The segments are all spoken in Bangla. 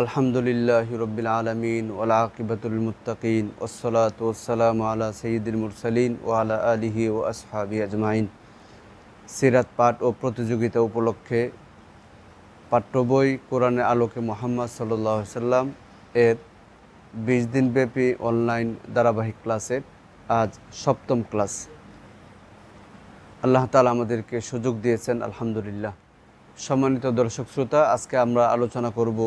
আলহামদুলিল্লাহি রব্বিল আলামিন ওয়াল আকিবাতুল মুত্তাকিন ওয়াসসালাতু ওয়াসসালামু আলা সাইয়্যিদিল মুরসালিন ওয়া আলা আলিহি ওয়া আসহাবিহি আজমাইন। সিরাত পাঠ ও প্রতিযোগিতা উপলক্ষে পাঠ্য বই কোরআনের আলোকে মুহাম্মদ সাল্লাল্লাহু আলাইহি সাল্লাম এর 20 দিনব্যাপী অনলাইন ধারাবাহিক ক্লাসের আজ 7ম ক্লাস। আল্লাহ তাআলা আমাদেরকে সুযোগ দিয়েছেন, আলহামদুলিল্লাহ। সম্মানিত দর্শক শ্রোতা, আজকে আমরা আলোচনা করব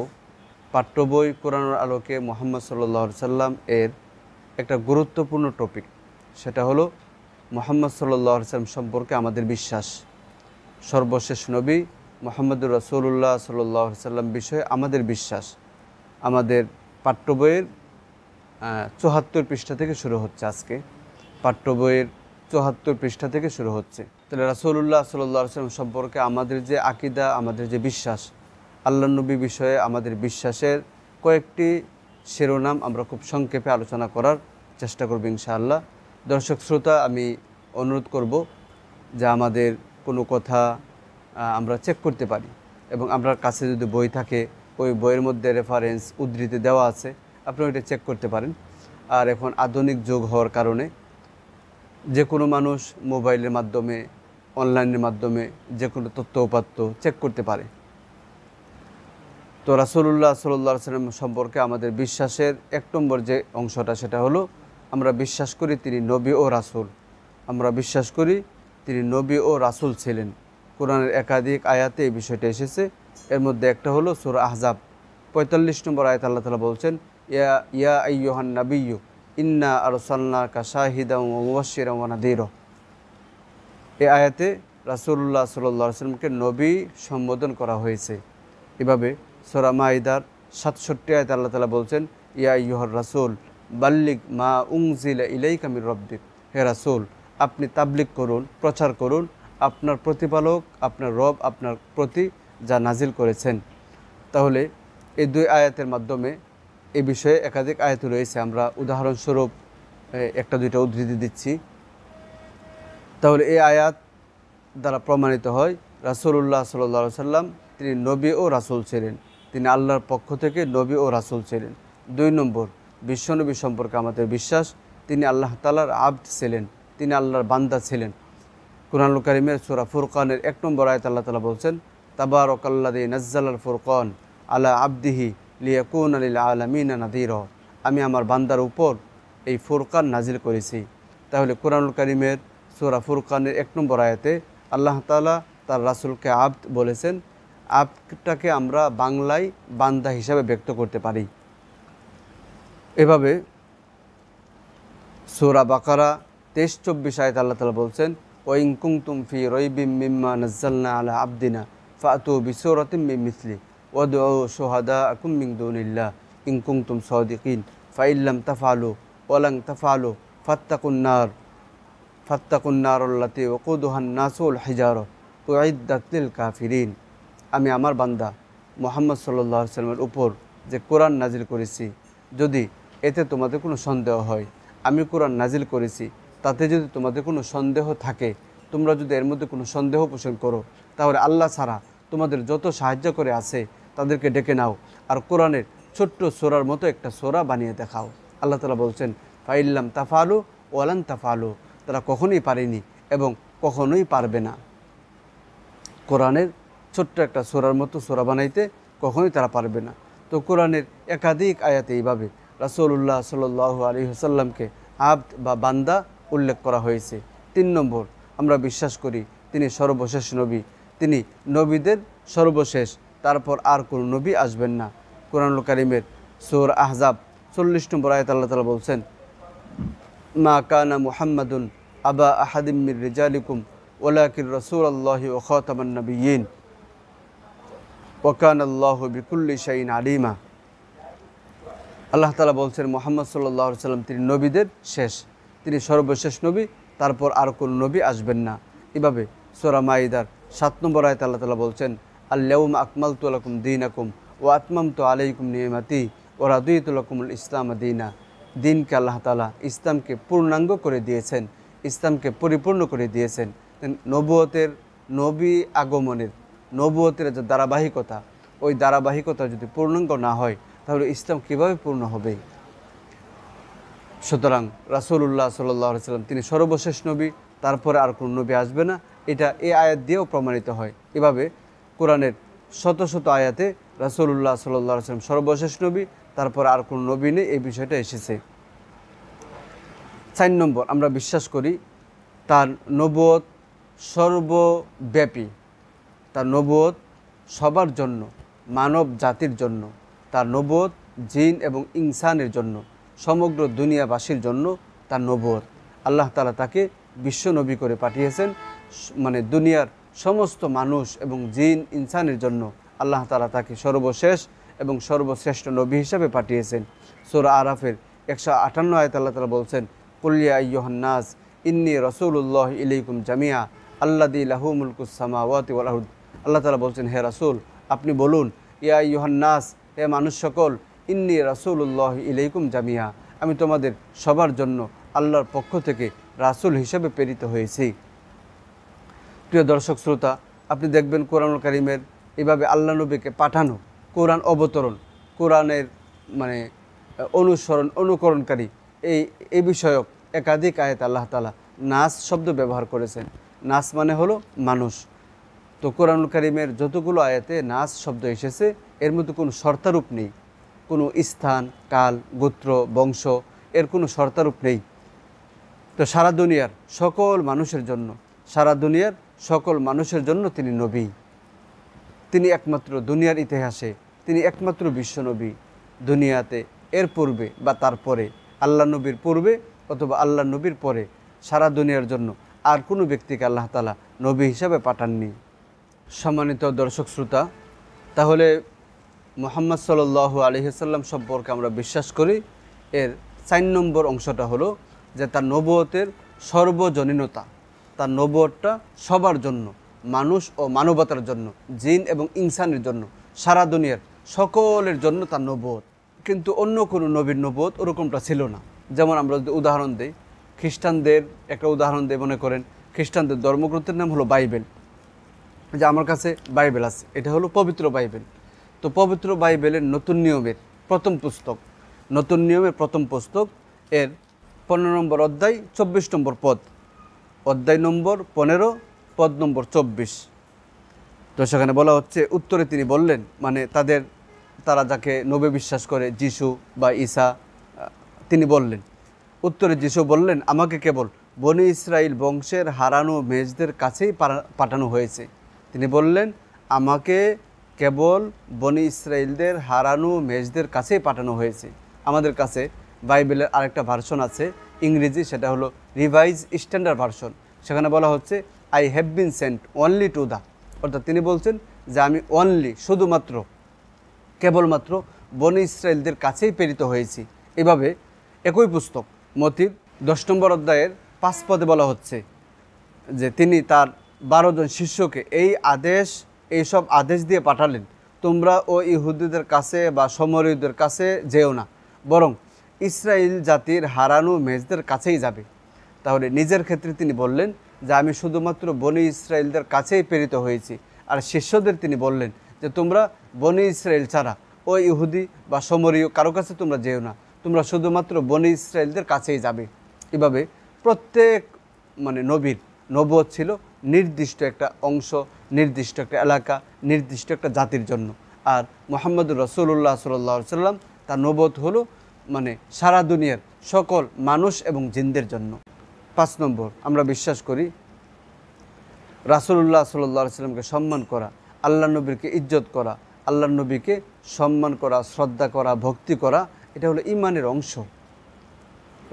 পাঠ্য বই কোরআনের আলোকে মুহাম্মদ সাল্লাল্লাহু আলাইহি সাল্লাম এর একটা গুরুত্বপূর্ণ টপিক। সেটা হলো মুহাম্মদ সাল্লাল্লাহু আলাইহি সাল্লাম সম্পর্কে আমাদের বিশ্বাস। সর্বশেষ নবী মুহাম্মদুর রাসূলুল্লাহ সাল্লাল্লাহু আলাইহি সাল্লাম বিষয়ে আমাদের বিশ্বাস আমাদের পাঠ্য বইয়ের 74 পৃষ্ঠা থেকে শুরু হচ্ছে। আজকে পাঠ্য বইয়ের 74 পৃষ্ঠা থেকে শুরু হচ্ছে। তাহলে রাসূলুল্লাহ সাল্লাল্লাহু আলাইহি সাল্লাম সম্পর্কে আমাদের যে আকীদা, আমাদের যে বিশ্বাস, আল্লাহর নবী বিষয়ে আমাদের বিশ্বাসের কয়েকটি শিরোনাম আমরা খুব সংক্ষেপে আলোচনা করার চেষ্টা করব ইনশাআল্লাহ। দর্শক শ্রোতা, আমি অনুরোধ করব যে আমাদের কোনো কথা আমরা চেক করতে পারি, এবং আপনার কাছে যদি বই থাকে ওই বইয়ের মধ্যে রেফারেন্স উদ্ধৃতি দেওয়া আছে, আপনি ওইটা চেক করতে পারেন। আর এখন আধুনিক যুগ হওয়ার কারণে যে কোনো মানুষ মোবাইলের মাধ্যমে, অনলাইনের মাধ্যমে যে কোনো তথ্য উপাত্ত চেক করতে পারে। তো রাসূলুল্লাহ সাল্লাল্লাহু আলাইহি সাল্লাম সম্পর্কে আমাদের বিশ্বাসের 1 নম্বর যে অংশটা, সেটা হলো আমরা বিশ্বাস করি তিনি নবী ও রাসূল। আমরা বিশ্বাস করি তিনি নবী ও রাসূল ছিলেন। কোরআনের একাধিক আয়াতে এই বিষয়টা এসেছে। এর মধ্যে একটা হলো সূরা আহজাব 45 নম্বর আয়াত। আল্লাহ তাআলা বলছেন, ইয়া আইয়ুহান নাবিয়্যু ইন্না আরসালনাকা শাহিদান ওয়া মুবাশশিরান ওয়া নাযীরা। এই আয়াতে রাসূলুল্লাহ সাল্লাল্লাহু আলাইহি সাল্লামকে নবী সম্বোধন করা হয়েছে। এভাবে সূরা মাইদার 67 আয়াতে আল্লাহ তাআলা বলছেন, ইয়া আইয়ুহার রাসূল বাল্লিগ মা উনজিলা ইলাইকা মির রাব্বিক। হে রাসূল, আপনি তাবলীগ করুন, প্রচার করুন আপনার প্রতিপালক, আপনার রব আপনার প্রতি যা নাজিল করেছেন। তাহলে এই 2 আয়াতের মাধ্যমে এই বিষয়ে একাধিক আয়াত রয়েছে। আমরা উদাহরণস্বরূপ 1-2টা উদ্ধৃতি দিচ্ছি। তাহলে এই আয়াত দ্বারা প্রমাণিত হয় রাসূলুল্লাহ সাল্লাল্লাহু আলাইহি সাল্লাম তিনি নবী ও রাসূল ছিলেন। তিনি আল্লাহর পক্ষ থেকে নবী ও রাসূল ছিলেন। 2 নম্বর, বিশ্বনবী সম্পর্কে আমাদের বিশ্বাস তিনি আল্লাহ তাআলার আবদ ছিলেন, তিনি আল্লাহর বান্দা ছিলেন। কুরআনুল কারীমের সূরা ফুরকানের 1 নম্বর আয়াতে আল্লাহ তাআলা বলছেন, তাবারাকাল্লাযী নাযালাল ফুরকান আলা আবদিহি লিয়াকুনা লিল আলামিনা নাযীরা। আমি আমার বান্দার উপর এই ফুরকান নাজিল করেছি। তাহলে কুরআনুল কারীমের সূরা ফুরকানের 1 নম্বর আয়াতে আল্লাহ তাআলা তার রাসূলকে আবদ বলেছেন। আবদটাকে আমরা বাংলায় বান্দা হিসাবে ব্যক্ত করতে পারি। এভাবে সূরা বাকারা 23-24 আয়াতে আল্লাহ তাআলা বলছেন, ওয়া ইন কুনতুম ফি রাইবিম মিম্মা নাযালনা আলা আবদিনা ফাতু বিসূরাতিম মিন মিসলি ওয়াদউ শুহাদাআকুম মিন দুনিল্লাহ ইন কুনতুম সাদিকিন ফাইল্লাম তাফআলু ওয়া লান তাফআলু ফাত্তাকুন নার আল্লাতী ওয়াকুদুহান নাসু ওয়াল হিজারা উইদ্দাত লিল কাফিরিন। আমি আমার বান্দা মুহাম্মদ সাল্লাল্লাহু আলাইহি সাল্লামের উপর যে কোরআন নাজিল করেছি, যদি এতে তোমাদের কোনো সন্দেহ হয়, আমি কোরআন নাজিল করেছি তাতে যদি তোমাদের কোনো সন্দেহ থাকে, তোমরা যদি এর মধ্যে কোনো সন্দেহ পোষণ করো, তাহলে আল্লাহ ছাড়া তোমাদের যত সাহায্য করে আছে তাদেরকে ডেকে নাও, আর কোরআনের ছোট্ট সূরার মতো একটা সূরা বানিয়ে দেখাও। আল্লাহ তাআলা বলছেন, ফাইল্লাম তাফআলু ওয়া লান তাফআলু। তারা কখনোই পারেনি এবং কখনোই পারবে না। কোরআনের ছোট্ট একটা সূরার মতো সূরা বানাইতে কখনোই তারা পারবে না। তো কোরআনের একাধিক আয়াতে এইভাবে রাসূলুল্লাহ সাল্লাল্লাহু আলাইহি ওয়াসাল্লামকে আবদ বা বান্দা উল্লেখ করা হয়েছে। 3 নম্বর, আমরা বিশ্বাস করি তিনি সর্বশেষ নবী, তিনি নবীদের সর্বশেষ, তারপর আর কোনো নবী আসবেন না। কুরআনুল কারীমের সূরা আহজাব 40 নম্বর আয়াতে আল্লাহ তাআলা বলছেন, মা কানা মুহাম্মাদুন আবা আহাদিম মির রিজালিকুম ওয়ালাকিন রাসূলুল্লাহি ওয়া খাতামান নাবিয়্যিন ওয়া কানাল্লাহু বিকুল্লি শাইইন আলিমা। আল্লাহ তাআলা বলছেন মুহাম্মদ সাল্লাল্লাহু আলাইহি সাল্লাম তিনি নবীদের শেষ, তিনি সর্বশেষ নবী, তারপর আর কোনো নবী আসবেন না। এভাবে সূরা মাইদার 7 নম্বর আয়াতে আল্লাহ তাআলা বলছেন, আল-ইয়াওমা আকমালতু লাকুম দীনাকুম ওয়া আতমামতু আলাইকুম নি'মাতি ওয়া রাদিতু লাকুমুল ইসলাম দীনা। দিনকে আল্লাহ তাআলা ইসলামকে পূর্ণাঙ্গ করে দিয়েছেন, ইসলামকে পরিপূর্ণ করে দিয়েছেন। নবুয়তের, নবী আগমনের, নবুয়তের যে ধারাবাহিকতা, ওই ধারাবাহিকতা যদি পূর্ণাঙ্গ না হয় তাহলে ইসলাম কীভাবে পূর্ণ হবে? সুতরাং রাসূলুল্লাহ সাল্লাল্লাহু আলাইহি ওয়াসাল্লাম তিনি সর্বশেষ নবী, তারপরে আর কোনো নবী আসবে না, এটা এই আয়াত দিয়েও প্রমাণিত হয়। এভাবে কোরআনের শত শত আয়াতে রাসূলুল্লাহ সাল্লাল্লাহু আলাইহি ওয়াসাল্লাম সর্বশেষ নবী, তারপরে আর কোনো নবী নেই, এই বিষয়টা এসেছে। 4 নম্বর, আমরা বিশ্বাস করি তার নবুয়ত সর্বব্যাপী, তার নবুয়ত সবার জন্য, মানব জাতির জন্য, তার নবুয়ত জিন এবং ইনসানের জন্য, সমগ্র দুনিয়াবাসীর জন্য তার নবুয়ত। আল্লাহ তাআলা তাকে বিশ্ব নবী করে পাঠিয়েছেন, মানে দুনিয়ার সমস্ত মানুষ এবং জিন ইনসানের জন্য আল্লাহ তাআলা তাকে সর্বশেষ এবং সর্বশ্রেষ্ঠ নবী হিসাবে পাঠিয়েছেন। সূরা আরাফের 158 আয়াতে আল্লাহ তাআলা বলছেন, কুল ইয়া আইয়ুহান নাস ইন্নী রাসূলুল্লাহ ইলাইকুম জামিয়া আল্লাযী লাহু মুলকুস সামাওয়াতি ওয়াল আরদ। আল্লাহ তাআলা বলছেন, হে রাসূল আপনি বলুন, ইয়া আইয়ুহান নাস, হে মানুষ সকল, ইন্নী রাসূলুল্লাহ ইলাইকুম জামিয়া, আমি তোমাদের সবার জন্য আল্লাহর পক্ষ থেকে রাসূল হিসেবে প্রেরিত হয়েছি। প্রিয় দর্শক শ্রোতা, আপনি দেখবেন কোরআনুল কারীমের এভাবে আল্লাহ নবীকে পাঠানো, কোরআন অবতরণ, কোরআনের মানে অনুকরণকারী এই বিষয়ক একাধিক আয়াত আল্লাহ তাআলা নাস শব্দ ব্যবহার করেছেন। নাস মানে হলো মানুষ। তো কোরআনুল কারীমের যতগুলো আয়াতে নাস শব্দ এসেছে এর মধ্যে কোনো শর্তারূপ নেই, কোনো স্থান, কাল, গোত্র, বংশ এর কোনো শর্তারূপ নেই। তো সারা দুনিয়ার সকল মানুষের জন্য, সারা দুনিয়ার সকল মানুষের জন্য তিনি নবী। তিনি একমাত্র দুনিয়ার ইতিহাসে, তিনি একমাত্র বিশ্বনবী। দুনিয়াতে এর পূর্বে বা তারপরে, আল্লাহ নবীর পূর্বে অথবা আল্লাহ নবীর পরে সারা দুনিয়ার জন্য আর কোনো ব্যক্তিকে আল্লাহ তাআলা নবী হিসাবে পাঠাননি। সম্মানিত দর্শক শ্রোতা, তাহলে মুহাম্মদ সাল্লাল্লাহু আলাইহি ওয়াসাল্লাম সম্পর্কে আমরা বিশ্বাস করি। এর 4 নম্বর অংশটা হলো যে তার নবুয়তের সর্বজনীনতা, তার নবুয়তটা সবার জন্য, মানুষ ও মানবতার জন্য, জিন এবং ইনসানের জন্য, সারা দুনিয়ার সকলের জন্য তার নবুয়ত। কিন্তু অন্য কোনো নবীর নবুয়ত ওরকমটা ছিল না। যেমন আমরা যদি উদাহরণ দিই, খ্রিস্টানদের একটা উদাহরণ দিয়ে মনে করেন, খ্রিস্টানদের ধর্মগ্রন্থের নাম হলো বাইবেল। যে আমার কাছে বাইবেল আছে, এটা হলো পবিত্র বাইবেল। তো পবিত্র বাইবেলের নতুন নিয়মের প্রথম পুস্তক, নতুন নিয়মের প্রথম পুস্তক, এর 15 নম্বর অধ্যায় 24 নম্বর পদ, অধ্যায় নম্বর 15, পদ নম্বর 24। তো সেখানে বলা হচ্ছে, উত্তরে তিনি বললেন, মানে তারা যাকে নবী বিশ্বাস করে, যিশু বা ঈসা, তিনি বললেন, উত্তরে যিশু বললেন, আমাকে কেবল বনি ইসরাইল বংশের হারানো মেজদের কাছেই পাঠানো হয়েছে। তিনি বললেন, আমাকে কেবল বনি ইসরাইলদের হারানো মেজদের কাছেই পাঠানো হয়েছে। আমাদের কাছে বাইবেলের আরেকটা ভার্সন আছে ইংরেজি, সেটা হলো রিভাইজ স্ট্যান্ডার্ড ভার্সন। সেখানে বলা হচ্ছে, I have been sent only to the, অর্থাৎ তিনি বলছেন যে আমি অনলি, শুধুমাত্র, কেবলমাত্র বনি ইসরাইলদের কাছেই প্রেরিত হয়েছি। এভাবে একই পুস্তক মতির 10 নম্বর অধ্যায়ের 5 পদে বলা হচ্ছে যে তিনি তার 12 জন শিষ্যকে এইসব আদেশ দিয়ে পাঠালেন, তোমরা ও ইহুদিদের কাছে বা সমরীয়দের কাছে যেও না, বরং ইসরায়েল জাতির হারানো মেজদের কাছেই যাবে। তাহলে নিজের ক্ষেত্রে তিনি বললেন যে আমি শুধুমাত্র বনি ইসরায়েলদের কাছেই প্রেরিত হয়েছি, আর শিষ্যদের তিনি বললেন যে তোমরা বনি ইসরায়েল ছাড়া ও ইহুদি বা সমরীয় কারো কাছে তোমরা যেও না, তোমরা শুধুমাত্র বনি ইসরায়েলদের কাছেই যাবে। এভাবে প্রত্যেক নবীর নবুয়ত ছিল নির্দিষ্ট একটা অংশ, নির্দিষ্ট একটা এলাকা, নির্দিষ্ট একটা জাতির জন্য। আর মুহাম্মদুর রাসূলুল্লাহ সাল্লাল্লাহু আলাইহি ওয়াসাল্লাম তার নবুয়ত হলো সারা দুনিয়ার সকল মানুষ এবং জিনদের জন্য। 5 নম্বর, আমরা বিশ্বাস করি রাসূলুল্লাহ সাল্লাল্লাহু আলাইহি ওয়াসাল্লামকে সম্মান করা, আল্লাহ নবীকে ইজ্জত করা, আল্লাহ নবীকে সম্মান করা, শ্রদ্ধা করা, ভক্তি করা, এটা হলো ঈমানের অংশ।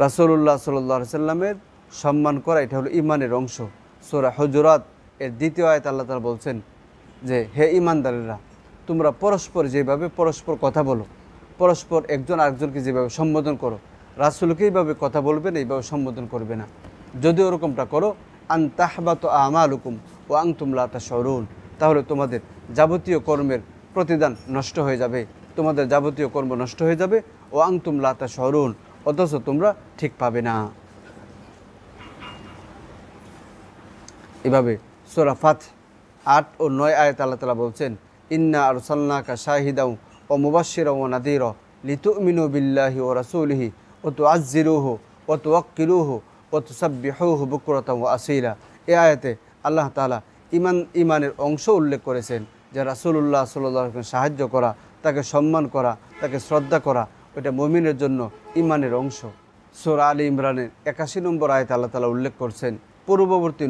রাসূলুল্লাহ সাল্লাল্লাহু আলাইহি ওয়াসাল্লামের সম্মান করা, এটা হলো ঈমানের অংশ। সূরা হুজুরাত এর 2য় আয়াত আল্লাহ তাআলা বলছেন যে হে ঈমানদারেরা, তোমরা পরস্পর যেভাবে পরস্পর কথা বলো, পরস্পর একজন আরেকজনকে যেভাবে সম্বোধন করো, রাসূলকে এইভাবে কথা বলবে না, এইভাবে সম্বোধন করবে না। যদি ওরকমটা করো, আন তাহবাতু আমালুকুম ওয়া আনতুম লা তাশউরুন, তাহলে তোমাদের যাবতীয় কর্মের প্রতিদান নষ্ট হয়ে যাবে, তোমাদের যাবতীয় কর্ম নষ্ট হয়ে যাবে, ওয়া আনতুম লা তাশউরুন, অথচ তোমরা ঠিক পাবে না। এভাবে সূরা ফাত 8 ও 9 আয়াত আল্লাহ তাআলা বলছেন, ইন্না আরসালনাকা শাহিদাও ওয়া মুবাশশিরাও ওয়া নাযীরা লিতু'মিনু বিল্লাহি ওয়া রাসূলিহি ওয়া তু'আজ্জিরুহু ওয়া তুওয়াক্কিরুহু ওয়া তুসাব্বিহুহু বুকরাতাও ওয়া আসীলা। এই আয়াতে আল্লাহ তাআলা ইমানের অংশ উল্লেখ করেছেন যে রাসূলুল্লাহ সাল্লাল্লাহু আলাইহি ওয়াসাল্লাম সাহায্য করা, তাকে সম্মান করা, তাকে শ্রদ্ধা করা, ওইটা মুমিনের জন্য ইমানের অংশ। সূরা আলী ইমরানের 81 নম্বর আয়াতে আল্লাহ তাআলা উল্লেখ করছেন পূর্ববর্তী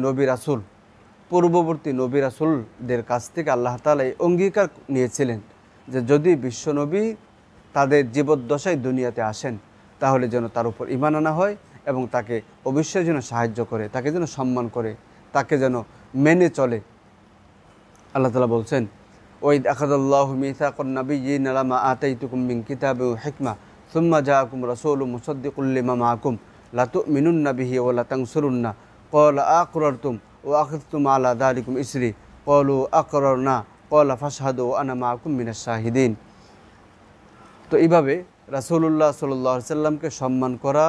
নবী রাসূলদের কাছ থেকে আল্লাহ তাআলা এই অঙ্গীকার নিয়েছিলেন যে যদি বিশ্বনবী তাদের জীবদ্দশায় দুনিয়াতে আসেন তাহলে যেন তার উপর ঈমান আনা হয় এবং তাকে অবশ্যই যেন সাহায্য করে, তাকে যেন সম্মান করে, তাকে যেন মেনে চলে। আল্লাহ তাআলা বলছেন ওয়াইদ আখাযাল্লাহু মিসাকান নাবিয়্যিনা লামা আতাইতুকুম মিন কিতাবিন ওয়া হিকমা সুম্মা জাআকুম রাসূলুম মুসাদ্দিকুল লিমা মাআকুম লাতু'মিনুন্না বিহি ওয়া লাতানসুরুন্না ক্বালা আ'আকরারতুম ওয়া আখাযতুম আলা যালিকুম ইসরি ক্বালু আকরারনা ক্বালা ফাশহাদু ওয়া আনা মাআকুম মিনাশ শাহিদিন। তো এইভাবে রাসূলুল্লাহ সাল্লাল্লাহু আলাইহি সাল্লামকে সম্মান করা,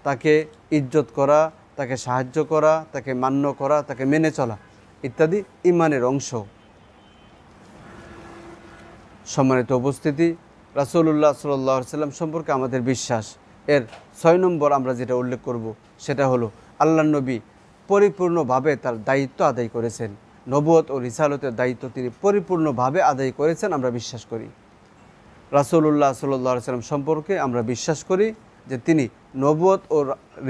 তাকে ইজ্জত করা, তাকে সাহায্য করা, তাকে মান্য করা, তাকে মেনে চলা ইত্যাদি ঈমানের অংশ। সম্মানিত উপস্থিতি, রাসূলুল্লাহ সাল্লাল্লাহু আলাইহি সাল্লাম সম্পর্কে আমাদের বিশ্বাস এর 6 নম্বর আমরা যেটা উল্লেখ করব সেটা হলো আল্লাহর নবী পরিপূর্ণভাবে তার দায়িত্ব আদায় করেছেন। নবুয়ত ও রিসালতের দায়িত্ব তিনি পরিপূর্ণভাবে আদায় করেছেন আমরা বিশ্বাস করি। রাসূলুল্লাহ সাল্লাল্লাহু আলাইহি সাল্লাম সম্পর্কে আমরা বিশ্বাস করি যে তিনি নবুয়ত ও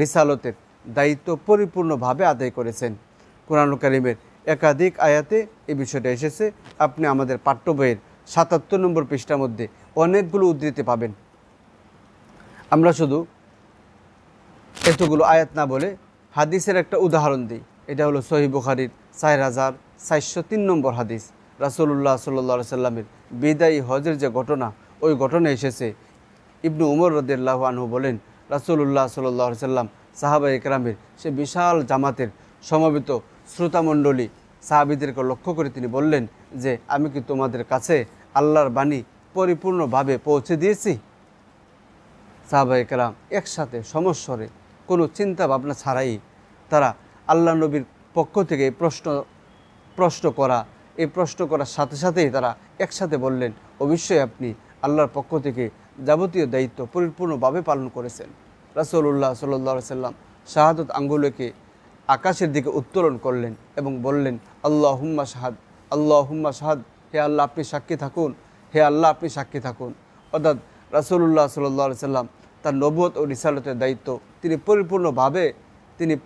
রিসালতের দায়িত্ব পরিপূর্ণভাবে আদায় করেছেন। কুরআনুল কারীমের একাধিক আয়াতে এই বিষয়টা এসেছে। আপনি আমাদের পাঠ্য বইয়ের 77 নম্বর পৃষ্ঠার মধ্যে অনেকগুলো উদ্ধৃতি পাবেন। আমরা শুধু এতগুলো আয়াত না বলে হাদিসের একটা উদাহরণ দিই। এটা হলো সহিহ বুখারীর 4403 নম্বর হাদিস। রাসূলুল্লাহ সাল্লাল্লাহু আলাইহি সাল্লামের বিদায়ী হজের যে ঘটনা, ওই ঘটনা এসেছে। ইবনু উমর রাদিয়াল্লাহু আনহু বলেন রাসূলুল্লাহ সাল্লাল্লাহু আলাইহি সাল্লাম সাহাবায়ে কেরামের সে বিশাল জামাতের সমবেত শ্রোতামণ্ডলী সাহাবীদেরকে লক্ষ্য করে তিনি বললেন যে আমি কি তোমাদের কাছে আল্লাহর বাণী পরিপূর্ণভাবে পৌঁছে দিয়েছি? সাহাবায়ে কেরাম একসাথে সমস্বরে কোনো চিন্তা ভাবনা ছাড়াই তারা আল্লাহ নবীর পক্ষ থেকে প্রশ্ন করার সাথে সাথেই তারা একসাথে বললেন অবশ্যই আপনি আল্লাহর পক্ষ থেকে যাবতীয় দায়িত্ব পরিপূর্ণভাবে পালন করেছেন। রাসূলুল্লাহ সাল্লাল্লাহু আলাইহি সাল্লাম শাহাদত আঙ্গুলকে আকাশের দিকে উত্তোলন করলেন এবং বললেন আল্লাহুম্মা শাহাদ, আল্লাহুম্মা শাহাদ, হে আল্লাহ আপনি সাক্ষী থাকুন, হে আল্লাহ আপনি সাক্ষী থাকুন। অর্থাৎ রাসূলুল্লাহ সাল্লাল্লাহু আলাইহি সাল্লাম তার নবুয়ত ও রিসালতের দায়িত্ব তিনি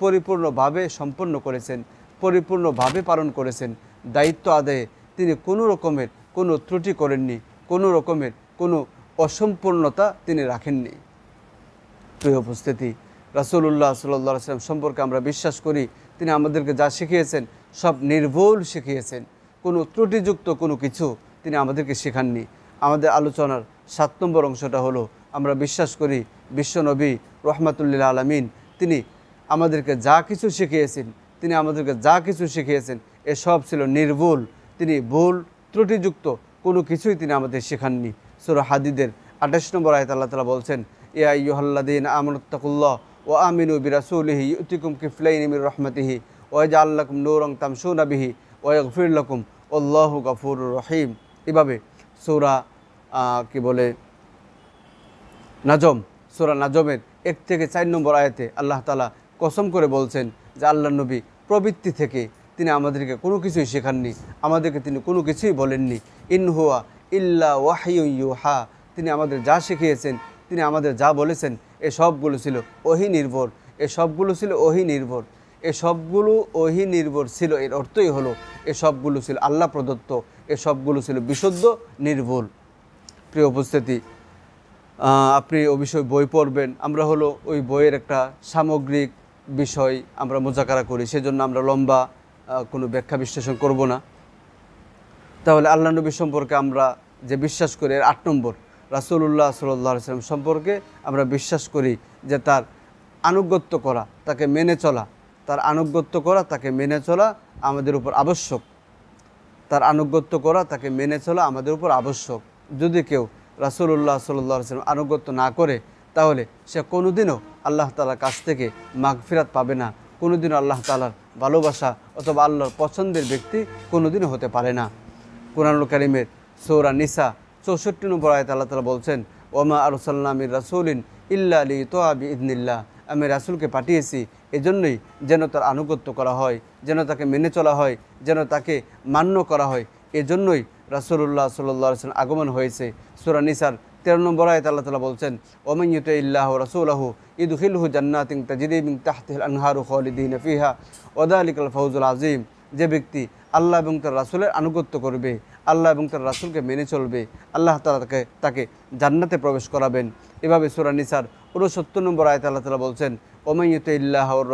পরিপূর্ণভাবে সম্পন্ন করেছেন, পরিপূর্ণভাবে পালন করেছেন। দায়িত্ব আদায়ে তিনি কোনো রকমের কোনো ত্রুটি করেননি, কোনো রকমের কোনো অসম্পূর্ণতা তিনি রাখেননি। প্রিয় উপস্থিতি, রাসূলুল্লাহ সাল্লাল্লাহু আলাইহি সাল্লাম সম্পর্কে আমরা বিশ্বাস করি তিনি আমাদেরকে যা শিখিয়েছেন সব নির্ভুল শিখিয়েছেন, কোনো ত্রুটিযুক্ত কোনো কিছু তিনি আমাদেরকে শেখাননি। আমাদের আলোচনার 7 নম্বর অংশটা হলো আমরা বিশ্বাস করি বিশ্বনবী রহমাতুল্লিল আলামিন তিনি আমাদেরকে যা কিছু শিখিয়েছেন এসব ছিল নির্ভুল। তিনি ভুল ত্রুটিযুক্ত কোনো কিছুই তিনি আমাদের শেখাননি। সূরা হাদীদের 28 নম্বর আয়াতে আল্লাহ তাআলা বলছেন ইয়া আইয়ুহাল্লাযীনা আমানুত্তাকুল্লাহ ওয়া আমিনু বিরাসূলিহি ইউতিকুম কিফলাইনি মির রাহমাতিহি ওয়া ইয়াজআল লাকুম নূরান তামশুনা বিহি ওয়া ইয়াগফির লাকুম আল্লাহু গফুরুর রহিম। এভাবে সূরা সূরা নাজমের 1 থেকে 4 নম্বর আয়াতে আল্লাহ তাআলা কসম করে বলছেন যে আল্লাহর নবী প্রবৃত্তি থেকে তিনি আমাদেরকে কোনো কিছুই শেখাননি, আমাদেরকে তিনি কোনো কিছুই বলেননি। ইন হুয়া ইল্লা ওয়াহয়ুন ইউহা, তিনি আমাদের যা শিখিয়েছেন, তিনি আমাদের যা বলেছেন এসবগুলো ছিল ওহী নির্ভর, এসবগুলো ওহী নির্ভর ছিল। এর অর্থই হলো এসবগুলো ছিল আল্লাহ প্রদত্ত, এসবগুলো ছিল বিশুদ্ধ নির্ভুল। প্রিয় উপস্থিতি, আপনি অবশ্যই বই পড়বেন। আমরা হলো ওই বইয়ের একটা সামগ্রিক বিষয় আমরা মুজাকারা করি, সেজন্য আমরা লম্বা কোনো ব্যাখ্যা বিশ্লেষণ করব না। তাহলে আল্লাহ নবী সম্পর্কে আমরা যে বিশ্বাস করি এর 8 নম্বর, রাসূলুল্লাহ সাল্লাল্লাহু আলাইহি সাল্লাম সম্পর্কে আমরা বিশ্বাস করি যে তার আনুগত্য করা, তাকে মেনে চলা আমাদের উপর আবশ্যক। যদি কেউ রাসূলুল্লাহ সাল্লাল্লাহু আলাইহি সাল্লাম আনুগত্য না করে তাহলে সে কোনোদিনও আল্লাহ তাআলার কাছ থেকে মাগফিরাত পাবে না, কোনোদিনও আল্লাহ তাআলার ভালোবাসা অথবা আল্লাহর পছন্দের ব্যক্তি কোনোদিনও হতে পারে না। কুরআনুল কারীমের সূরা নিসা 64 নম্বর আয়াতে আল্লাহ তাআলা বলছেন, ওমা আরসালনা মির রাসূলিন ইল্লা লিইতুআ বিইذনিল্লাহ, আমি রাসূলকে পাঠিয়েছি এজন্যই যেন তার আনুগত্য করা হয়, যেন তাকে মেনে চলা হয়, যেন তাকে মান্য করা হয়। এজন্যই রাসূলুল্লাহ সাল্লাল্লাহু আলাইহি ওয়াসাল্লাম আগমন হয়েছে। সূরা নিসার 13 নম্বর আয়াতে আল্লাহ তাআলা বলছেন, ওমান ইউতিইল্লাহ ওয়া রাসূলাহু ইদখিলহু জান্নাতিন তাজরি মিন তাহতিহাল আনহারু খালিদিনা ফিহা ওয়া যালিকাল ফাওজুল আযীম। যে ব্যক্তি আল্লাহ এবং তার রাসূলের আনুগত্য করবে, আল্লাহ এবং তার রাসূলকে মেনে চলবে, আল্লাহ তাআলা তাকে জান্নাতে প্রবেশ করাবেন। এভাবে সূরা নিসার 69 নম্বর আয়াতে আল্লাহ তাআলা বলছেন, ওমান ইউতিইল্লাহ ওয়ার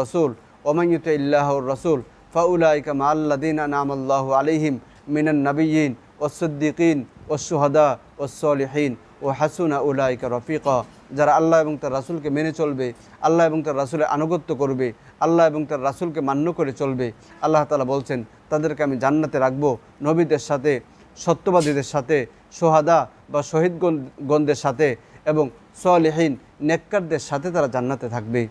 রাসূল ফাউলাইকা মাআল্লাযীনা আনআমাল্লাহু আলাইহিম মিনান নাবিয়্যিন ওয়াস-সিদ্দীকিন ওয়াশ-শুহাদা ওয়াস-সালিহিন ওয়া হাসুনা উলাইকা রফিকা। যারা আল্লাহ এবং তার রাসূলকে মেনে চলবে, আল্লাহ এবং তার রাসূলের আনুগত্য করবে, আল্লাহ এবং তার রাসূলকে মান্য করে চলবে, আল্লাহ তাআলা বলছেন তাদেরকে আমি জান্নাতে রাখবো, নবীদের সাথে, সত্যবাদীদের সাথে, সোহাদা বা শহীদগণদের সাথে এবং সালিহিন নেককারদের সাথে তারা জান্নাতে থাকবে।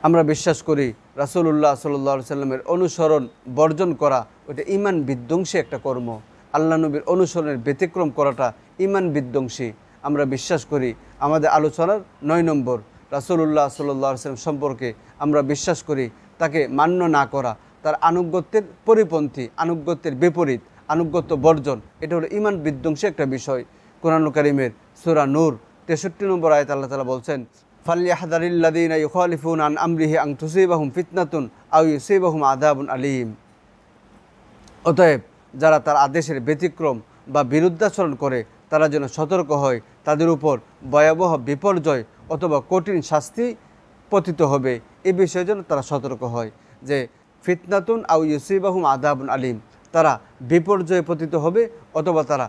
আমরা বিশ্বাস করি রাসূলুল্লাহ সাল্লাল্লাহু আলাইহি সাল্লামের অনুসরণ বর্জন করা ওটা ঈমান বিধ্বংসী একটা কর্ম। আল্লাহ নবীর অনুসরণের ব্যতিক্রম করাটা ঈমান বিধ্বংসী। আমরা বিশ্বাস করি আমাদের আলোচনার 9 নম্বর, রাসূলুল্লাহ সাল্লাল্লাহু আলাইহি সাল্লাম সম্পর্কে আমরা বিশ্বাস করি তাকে মান্য না করা, তার আনুগত্যের পরিপন্থী, আনুগত্যের বিপরীত, আনুগত্য বর্জন, এটা হলো ঈমান বিধ্বংসী একটা বিষয়। কোরআনুল কারীমের সূরা নূর 63 নম্বর আয়াতে আল্লাহ তাআলা বলছেন, ফালইয়াহযারিল্লাযীনা ইউখালিফুনা আন আমরিহি আন তুসিবাহুম ফিতনাতুন আও ইউসিবাহুম আযাবুন আলীম। অতএব যারা তার আদেশের ব্যতিক্রম বা বিরুদ্ধাচরণ করে তারা যেন সতর্ক হয়, তাদের উপর ভয়াবহ বিপর্যয় অথবা কঠিন শাস্তি পতিত হবে, এ বিষয়ে যেন তারা সতর্ক হয় যে ফিতনাতুন আও ইউসিবাহুম আযাবুন আলীম, তারা বিপর্যয়ে পতিত হবে অথবা তারা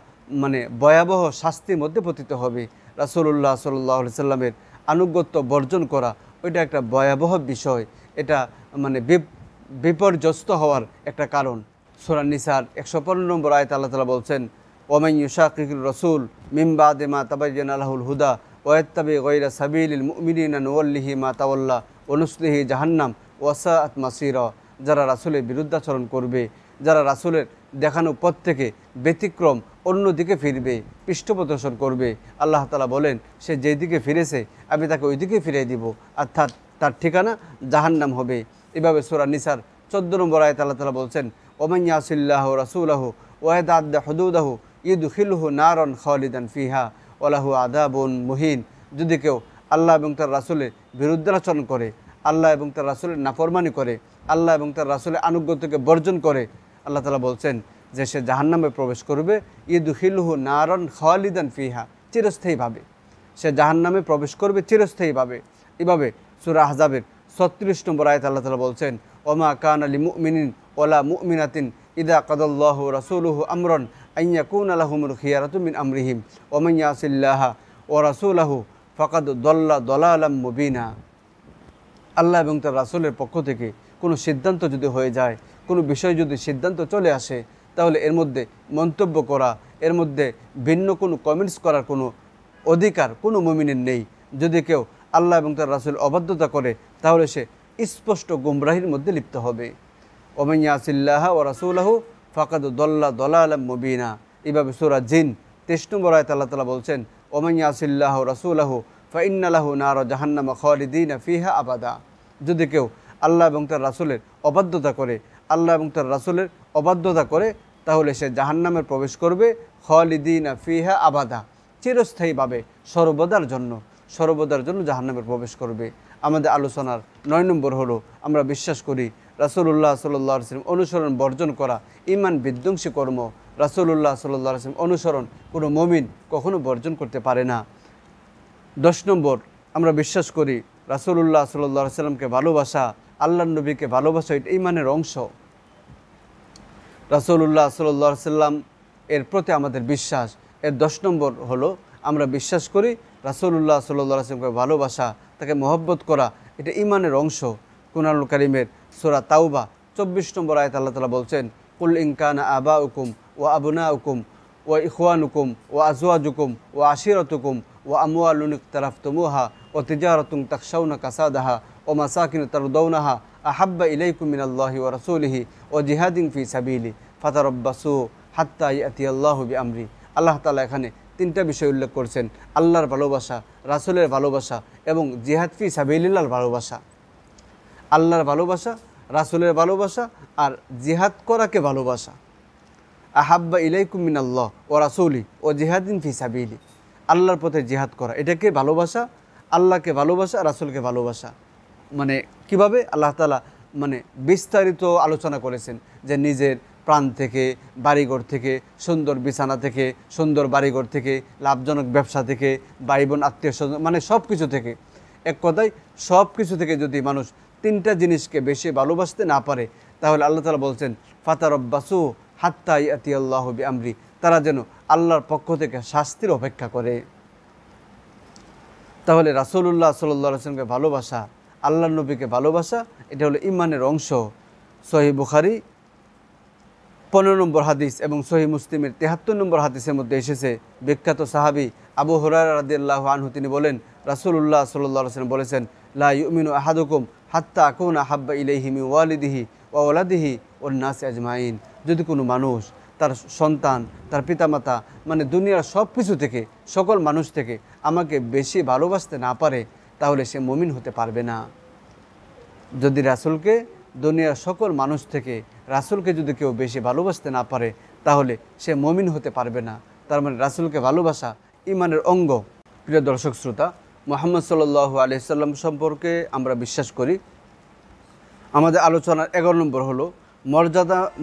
ভয়াবহ শাস্তির মধ্যে পতিত হবে। রাসূলুল্লাহ সাল্লাল্লাহু আলাইহি সাল্লামের আনুগত্য বর্জন করা ওইটা একটা ভয়াবহ বিষয়, এটা বিপর্যস্ত হওয়ার একটা কারণ। সূরা নিসার 115 নম্বর আয়াতে আল্লাহ তাআলা বলছেন, ওমান ইউশাকিকির রাসূল মিন বাদি মা তাবায়্যানা লাহুল হুদা ওয়া ইয়াত্তাবি গায়রা সাবিলিল মুমিনিনা নুওয়াল্লিহি মা তাওয়াল্লা ওয়া নুসলিহি জাহান্নাম ওয়া সাআত মাসীরা। যারা রাসূলের বিরুদ্ধাচরণ করবে, যারা রাসূলের দেখানো পথ থেকে ব্যতিক্রম অন্যদিকে ফিরবে, পৃষ্ঠপ্রদর্শন করবে, আল্লাহ তাআলা বলেন সে যেদিকে ফিরেছে আমি তাকে ওই দিকে ফিরিয়ে দিব, অর্থাৎ তার ঠিকানা জাহান্নাম হবে। এভাবে সূরা নিসার 14 নম্বর আয়াতে আল্লাহ তাআলা বলছেন, ওমান ইয়াসিল্লাহ রাসূলাহু ওয়া ইয়াতাআদ্দা হুদুদাহু ইদখিলহু নারান খালিদান ফিহা ওয়া লাহু আযাবুন মুহিন। যদি কেউ আল্লাহ এবং তার রাসূলের বিরুদ্ধাচরণ করে, আল্লাহ এবং তার রাসূলের নাফরমানি করে, আল্লাহ এবং তার রাসূলের আনুগত্যকে বর্জন করে, আল্লাহ তাআলা বলছেন যে সে জাহান্নামে প্রবেশ করবে, ইদখিলহু নারান খালিদান ফিহা, চিরস্থায়ীভাবে সে জাহান্নামে প্রবেশ করবে, চিরস্থায়ীভাবে। এভাবে সূরা আহজাবের 36 নম্বর আয়াতে আল্লাহ তাআলা বলছেন, ওমা কানা লিমুমিনিন ওয়ালা মুমিনাতিন ইযা কাদাল্লাহু ওয়া রাসূলুহু আমরান আন ইয়াকুনা লাহুমুল খিয়ারাতু মিন আমরিহিম ওয়া মান ইয়াসিল্লাহা ওয়া রাসূলাহু ফাকাদ দাল্লা দালালাম মুবিনা। আল্লাহ এবং তার রাসূলের পক্ষ থেকে কোনো সিদ্ধান্ত যদি হয়ে যায়, কোনো বিষয় যদি সিদ্ধান্ত চলে আসে, তাহলে এর মধ্যে মন্তব্য করা, এর মধ্যে ভিন্ন কোনো কমেন্টস করার কোনো অধিকার কোনো মুমিনের নেই। যদি কেউ আল্লাহ এবং তার রাসূল অবাধ্যতা করে তাহলে সে স্পষ্ট গুমরাহির মধ্যে লিপ্ত হবে। ওমান ইয়াসিল্লাহা ওয়া রাসূলাহু ফাকাদ দাল্লা দালালাম মুবিনা। এভাবে সূরা জিন 23 নম্বর আয়াতে আল্লাহ তাআলা বলছেন, ওমান ইয়াসিল্লাহা ওয়া রাসূলাহু ফাইন্না লাহু নারা জাহান্নামা খালিদিনা ফিহা আবাদা। যদি কেউ আল্লাহ এবং তার রাসূলের অবাধ্যতা করে, আল্লাহ এবং তার রাসূলের অবাধ্যতা করে, তাহলে সে জাহান্নামে প্রবেশ করবে খালিদিনা ফিহা আবাদা, চিরস্থায়ীভাবে, সর্বদার জন্য জাহান্নামে প্রবেশ করবে। আমাদের আলোচনার 9 নম্বর হলো আমরা বিশ্বাস করি রাসূলুল্লাহ সাল্লাল্লাহু আলাইহি ওয়াসাল্লাম অনুসরণ বর্জন করা ঈমান বিধ্বংসী কর্ম। রাসূলুল্লাহ সাল্লাল্লাহু আলাইহি ওয়াসাল্লাম অনুসরণ কোনো মুমিন কখনো বর্জন করতে পারে না। 10 নম্বর আমরা বিশ্বাস করি রাসূলুল্লাহ সাল্লাল্লাহু আলাইহি ওয়াসাল্লামকে ভালোবাসা, আল্লাহর নবীকে ভালোবাসা এটা ঈমানের অংশ। রাসূলুল্লাহ সাল্লাল্লাহু আলাইহি ওয়াসাল্লাম এর প্রতি আমাদের বিশ্বাস। এর 10 নম্বর হলো আমরা বিশ্বাস করি রাসূলুল্লাহ সাল্লাল্লাহু আলাইহি ওয়াসাল্লামকে ভালোবাসা, তাকে মহব্বত করা এটা ঈমানের অংশ। কুরআনুল কারীমের সূরা তাওবা 24 নম্বর আয়াতে আল্লাহ তাআলা বলছেন, কুল ইন কানা আবাউকুম ওয়া আবনাউকুম ওয়া ইখওয়ানুকুম ওয়া আজওয়াজুকুম ওয়া আশিরাতুকুম ওয়া আমওয়ালুন ইকতারাফতুমুহা ওয়া তিজারাতুন তাখশাউনা কাসাদাহা ওয়া মাসাকিন তারদাউনাহা আহাব্বা ইলাইকুম মিনাল্লাহি ওয়া রাসূলিহি ওয়া জিহাদিন ফি সাবিলি ফাতারাব্বাসু হাত্তা ইয়াতি আল্লাহু বিআমরি। আল্লাহ তাআলা এখানে তিনটা বিষয় উল্লেখ করছেন: আল্লাহর ভালোবাসা, রাসূলের ভালোবাসা এবং জিহাদ ফি সাবিলিল্লাহর ভালোবাসা। আল্লাহর ভালোবাসা, রাসূলের ভালোবাসা আর জিহাদ করাকে ভালোবাসা। আহাব্বা ইলাইকুম মিনাল্লাহ ওয়া রাসূলি ওয়া জিহাদিন ফি সাবিলি। আল্লাহর পথে জিহাদ করা, এটাকে ভালোবাসা। আল্লাহকে ভালোবাসা, রাসূলকে ভালোবাসা। মানে কিভাবে? আল্লাহ তাআলা মানে বিস্তারিত আলোচনা করেছেন যে নিজের প্রাণ থেকে, বাড়িঘর থেকে, সুন্দর বিছানা থেকে, সুন্দর বাড়িঘর থেকে, লাভজনক ব্যবসা থেকে, ভাই বোন আত্মীয় স্বজন, মানে সব কিছু থেকে, এক কথায় সব কিছু থেকে যদি মানুষ তিনটা জিনিসকে বেশি ভালোবাসতে না পারে, তাহলে আল্লাহ তাআলা বলছেন ফাতারাব্বাসু হাত্তা ইয়াতি আল্লাহু বিআমরি, তারা যেন আল্লাহর পক্ষ থেকে শাস্তির অপেক্ষা করে। তাহলে রাসূলুল্লাহ সাল্লাল্লাহু আলাইহি ওয়াসাল্লামকে ভালোবাসা, আল্লাহর নবীকে ভালোবাসা, এটা হলো ঈমানের অংশ। সহিহ বুখারী 15 নম্বর হাদিস এবং সহিহ মুসলিমের 73 নম্বর হাদিসের মধ্যে এসেছে, বিখ্যাত সাহাবী আবু হুরায়রা রাদিয়াল্লাহু আনহু তিনি বলেন, রাসূলুল্লাহ সাল্লাল্লাহু আলাইহি ওয়াসাল্লাম বলেছেন, লা ইউমিনু আহাদুকুম হাত্তা আকুনা হাব্বা ইলাইহি মিন ওয়ালিদিহি ওয়া ওয়ালাদিহি ওয়ান নাসি আজমাইন। যদি কোনো মানুষ তার সন্তান, তার পিতামাতা, মানে দুনিয়ার সব কিছু থেকে, সকল মানুষ থেকে আমাকে বেশি ভালোবাসতে না পারে, তাহলে সে মুমিন হতে পারবে না। যদি রাসূলকে দুনিয়ার সকল মানুষ থেকে, রাসূলকে যদি কেউ বেশি ভালোবাসতে না পারে, তাহলে সে মুমিন হতে পারবে না। তার মানে রাসূলকে ভালোবাসা ঈমানের অঙ্গ। প্রিয় দর্শক শ্রোতা, মুহাম্মদ সাল্লাল্লাহু আলাইহি সাল্লাম সম্পর্কে আমরা বিশ্বাস করি। আমাদের আলোচনার 11 নম্বর হলো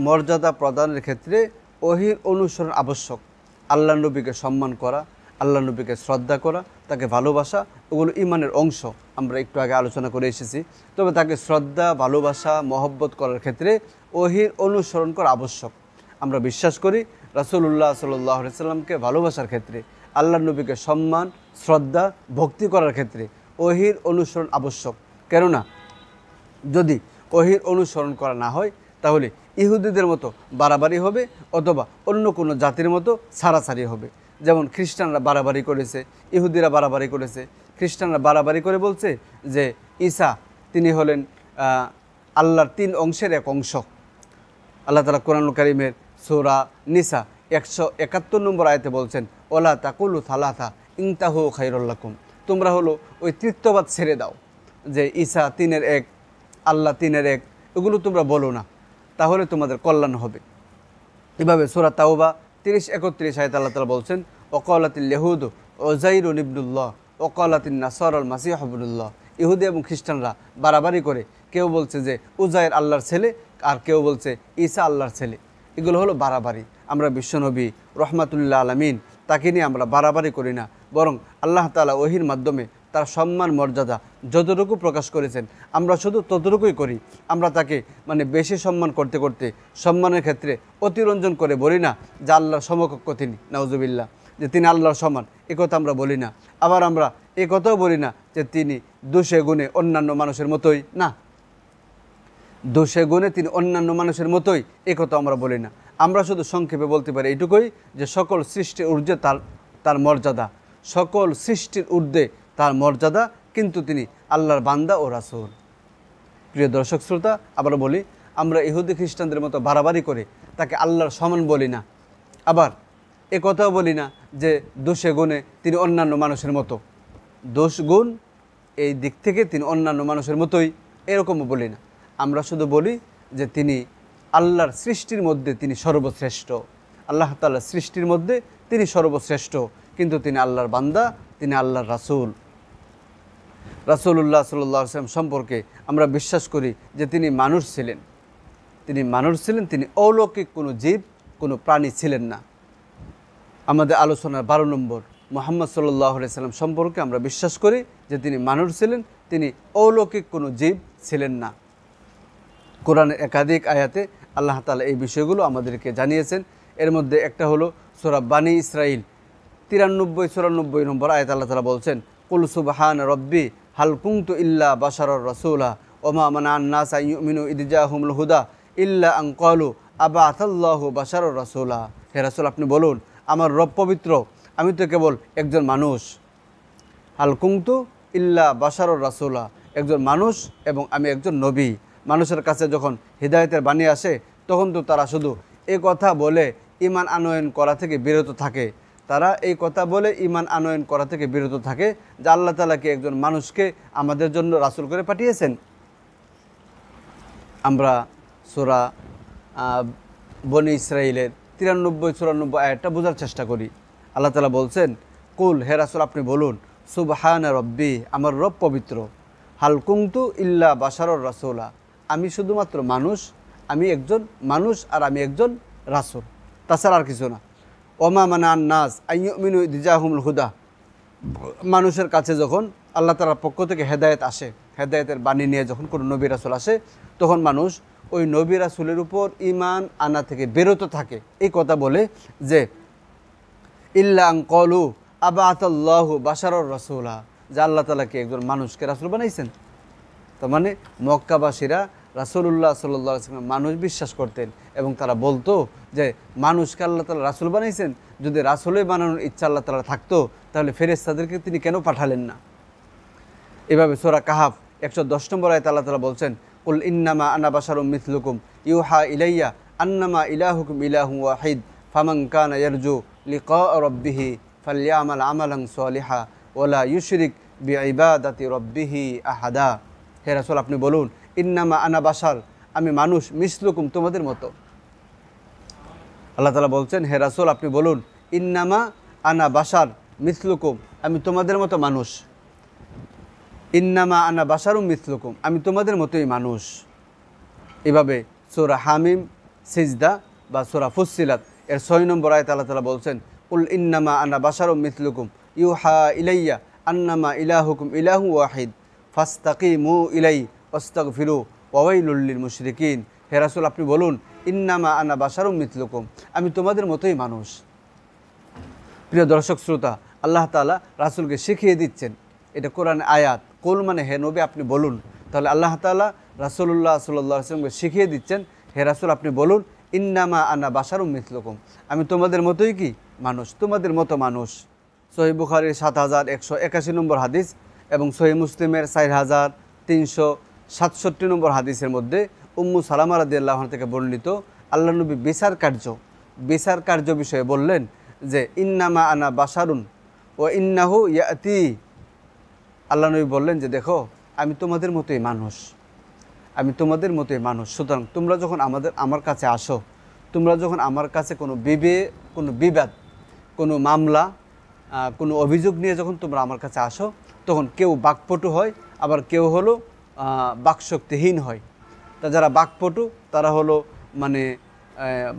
মর্যাদা প্রদানের ক্ষেত্রে ওহীর অনুসরণ আবশ্যক। আল্লাহ নবীকে সম্মান করা, আল্লাহ নবীকে শ্রদ্ধা করা, তাকে ভালোবাসা, ওগুলো ঈমানের অংশ। আমরা একটু আগে আলোচনা করে এসেছি। তবে তাকে শ্রদ্ধা, ভালোবাসা, মহব্বত করার ক্ষেত্রে ওহীর অনুসরণ করা আবশ্যক। আমরা বিশ্বাস করি রাসূলুল্লাহ সাল্লাল্লাহু আলাইহি সাল্লামকে ভালোবাসার ক্ষেত্রে, আল্লাহ নবীকে সম্মান, শ্রদ্ধা, ভক্তি করার ক্ষেত্রে ওহীর অনুসরণ আবশ্যক। কেননা যদি ওহীর অনুসরণ করা না হয়, তাহলে ইহুদিদের মতো বাড়াবাড়ি হবে, অথবা অন্য কোনো জাতির মতো ছাড়াছাড়ি হবে। যেমন খ্রিস্টানরা বাড়াবাড়ি করেছে, ইহুদিরা বাড়াবাড়ি করেছে। খ্রিস্টানরা বাড়াবাড়ি করে বলছে যে ঈসা তিনি হলেন আল্লাহর 3 অংশের এক অংশ। আল্লাহ তাআলা কোরআনুল কারীমের সূরা নিসা 171 নম্বর আয়াতে বলছেন, ওয়ালা তাকুলু সালাসা ইনতাহু খায়রুল লাকুম। তোমরা হলো ওই তৃতীয়বাদ ছেড়ে দাও, যে ঈসা 3-এর 1, আল্লাহ 3-এর 1, এগুলো তোমরা বলো না, তাহলে তোমাদের কল্যাণ হবে। এভাবে সূরা তাওবা 30-31 আয়াতে আল্লাহ তাআলা বলছেন, ওয়াকালাতিল ইয়াহুদু উযাইরুন ইবনুল্লাহ ওয়াকালাতিন নাসারাল মাসীহু ইবনুল্লাহ। ইহুদি এবং খ্রিস্টানরা বাড়াবাড়ি করে, কেউ বলছে যে উযাইর আল্লাহর ছেলে, আর কেউ বলছে ঈসা আল্লাহর ছেলে। এগুলো হলো বাড়াবাড়ি। আমরা বিশ্বনবী রহমাতুল্লাহ আলামিন, তাকে নিয়ে আমরা বাড়াবাড়ি করি না, বরং আল্লাহ তাআলা ওহীর মাধ্যমে তার সম্মান মর্যাদা যতটুকু প্রকাশ করেছেন, আমরা শুধু ততটুকুই করি। আমরা তাকে মানে বেশি সম্মান করতে করতে সম্মানের ক্ষেত্রে অতিরঞ্জন করে বলি না যে আল্লাহর সমকক্ষ তিনি, নাউজুবিল্লাহ, যে তিনি আল্লাহর সমান, এ কথা আমরা বলি না। আবার আমরা এ কথাও বলি না যে তিনি দোষে গুণে অন্যান্য মানুষের মতোই, না, দোষে গুণে তিনি অন্যান্য মানুষের মতোই, এ কথা আমরা বলি না। আমরা শুধু সংক্ষেপে বলতে পারি এইটুকুই যে সকল সৃষ্টির ঊর্ধ্বে তার মর্যাদা, সকল সৃষ্টির ঊর্ধ্বে তার মর্যাদা, কিন্তু তিনি আল্লাহর বান্দা ও রাসূল। প্রিয় দর্শক শ্রোতা, আবার বলি, আমরা ইহুদি খ্রিস্টানদের মতো বাড়াবাড়ি করে তাকে আল্লাহর সমান বলি না। আবার এ কথাও বলি না যে দোষে গুণে তিনি অন্যান্য মানুষের মতো, দোষ গুণ এই দিক থেকে তিনি অন্যান্য মানুষের মতোই, এরকমও বলি না। আমরা শুধু বলি যে তিনি আল্লাহর সৃষ্টির মধ্যে তিনি সর্বশ্রেষ্ঠ, আল্লাহ তাআলার সৃষ্টির মধ্যে তিনি সর্বশ্রেষ্ঠ, কিন্তু তিনি আল্লাহর বান্দা, তিনি আল্লাহর রাসূল। রাসূলুল্লাহ সাল্লাল্লাহু আলাইহি ওয়াসাল্লাম সম্পর্কে আমরা বিশ্বাস করি যে তিনি মানুষ ছিলেন, তিনি অলৌকিক কোনো জীব, কোনো প্রাণী ছিলেন না। আমাদের আলোচনার 12 নম্বর, মুহাম্মদ সাল্লাল্লাহু আলাইহি ওয়াসাল্লাম সম্পর্কে আমরা বিশ্বাস করি যে তিনি মানুষ ছিলেন, তিনি অলৌকিক কোনো জীব ছিলেন না। কোরআনের একাধিক আয়াতে আল্লাহ তাআলা এই বিষয়গুলো আমাদেরকে জানিয়েছেন। এর মধ্যে একটা হলো সূরা বানী ইসরাঈল 93-94 নম্বর আয়াতে আল্লাহ তাআলা বলছেন, কুল সুবহান রব্বি হাল কুনতু ইল্লা বাশারার রাসূলা ওমা মানা'আন নাস আন ইউমিনু ইয জাআহুমুল হুদা ইল্লা আন ক্বালু আবা'আথাল্লাহু বাশারার রাসূলা। হে রাসূল, আপনি বলুন, আমার রব পবিত্র, আমি তো কেবল একজন মানুষ। হাল কুনতু ইল্লা বাশারার রাসূলা, একজন মানুষ এবং আমি একজন নবী। মানুষের কাছে যখন হিদায়াতের বাণী আসে, তখন তো তারা শুধু এ কথা বলে ঈমান আনয়ন করা থেকে বিরত থাকে, তারা এই কথা বলে ঈমান আনয়ন করা থেকে বিরত থাকে যে আল্লাহ তাআলা কি একজন মানুষকে আমাদের জন্য রাসূল করে পাঠিয়েছেন। আমরা সূরা বনী ইসরাঈলের 93-94 আয়াতটা বোঝার চেষ্টা করি। আল্লাহ তাআলা বলছেন, কুল, হে রাসূল আপনি বলুন, সুবহানা রব্বি, আমার রব পবিত্র, হাল কুনতু ইল্লা বাশারর রাসূলা, আমি শুধুমাত্র মানুষ, আমি একজন মানুষ আর আমি একজন রাসূল, তাছাড়া আর কিছু না। ওমা মানান নাস আইয়ুমিনু ইযজাহুমুল হুদা, মানুষের কাছে যখন আল্লাহ তাআলার পক্ষ থেকে হেদায়েত আসে, হেদায়েতের বাণী নিয়ে যখন কোনো নবী রাসূল আসে, তখন মানুষ ওই নবী রাসূলের উপর ঈমান আনা থেকে বিরত থাকে এই কথা বলে যে ইল্লা আন ক্বালু আবাআতাল্লাহু বাশারর রাসূলা, যে আল্লাহ তাআলা কি একজন মানুষকে রাসূল বানাইছেন। তার মানে মক্কাবাসীরা রাসূলুল্লাহ সাল্লাল্লাহু আলাইহি ওয়াসাল্লাম মানুষ বিশ্বাস করতেন এবং তারা বলতো যে মানুষকে আল্লাহ তাআলা রাসূল বানাইছেন, যদি রাসূলই বানানোর ইচ্ছা আল্লাহ তাআলা থাকতো তাহলে ফেরেশতাদেরকে তিনি কেন পাঠালেন না। এভাবে সূরা কাহাফ 110 নম্বর আয়াতে আল্লাহ তাআলা বলছেন, কুল ইন্নামা আনা বাশারুম মিথলুকুম ইউহা ইলাইয়া আন্নামা ইলাহুকুম ইলাহুন ওয়াহিদ ফামান কানা ইয়ারজু লিকা রাব্বিহি ফালইয়ামাল আমালান সালিহা ওয়ালা ইউশরিক বিইবাদাতি রাব্বিহি আহাদা। হে রাসূল আপনি বলুন, ইন্নামা আনা বাশার, আমি মানুষ, মিসলুকুম তোমাদের মতো। আল্লাহ তাআলা বলছেন, হে রাসূল আপনি বলুন, ইন্নামা আনা বাশার মিসলুকুম, আমি তোমাদের মতো মানুষ। ইন্নামা আনা বাশারুম মিসলুকুম, আমি তোমাদের মতোই মানুষ। এভাবে সূরা হামিম, সিজদা বা সূরা ফুসসিলাত এর 6 নম্বর আয়াতে আল্লাহ তাআলা বলছেন, কুল ইন্নামা আনা বাশারুম মিসলুকুম ইউহা ইলাইয়া আন্নামা ইলাহুকুম ইলাহুন ওয়াহিদ ফাস্তাকিমু ইলাই ওয়াস্তাগফিরু ওয়াওয়াইলুল লিল মুশরিকিন। হে রাসূল আপনি বলুন, ইন্নামা আনা বাশারুম মিসলুকুম, আমি তোমাদের মতোই মানুষ। প্রিয় দর্শক শ্রোতা, আল্লাহ তাআলা রাসূলকে শিখিয়ে দিচ্ছেন, এটা কোরআন আয়াত। কুল মানে হে নবী আপনি বলুন, তাহলে আল্লাহ তাআলা রাসূলুল্লাহ সাল্লাল্লাহু আলাইহি ওয়াসাল্লামকে শিখিয়ে দিচ্ছেন, হে রাসূল আপনি বলুন, ইন্নামা আনা বাশারুম মিসলুকুম, আমি তোমাদের মতোই কি মানুষ, তোমাদের মতো মানুষ। সহিহ বুখারীর 7181 নম্বর হাদিস এবং সহিহ মুসলিমের 4367 নম্বর হাদিসের মধ্যে উম্মু সালামা রাদিয়াল্লাহু আনহা থেকে বর্ণিত, আল্লাহ নবী বিচার কার্য বিষয়ে বললেন যে ইন্নামা আনা বাশারুন ও ইন্নাহু ইয়াতি। আল্লাহ নবী বললেন যে দেখো, আমি তোমাদের মতোই মানুষ, আমি তোমাদের মতোই মানুষ। সুতরাং তোমরা যখন আমার কাছে আসো, তোমরা যখন আমার কাছে কোনো বিবাদ, কোনো মামলা, কোনো অভিযোগ নিয়ে যখন তোমরা আমার কাছে আসো, তখন কেউ বাকপটু হয়, আবার কেউ হলো বাকশক্তিহীন হয়। তা যারা বাকপটু তারা হলো মানে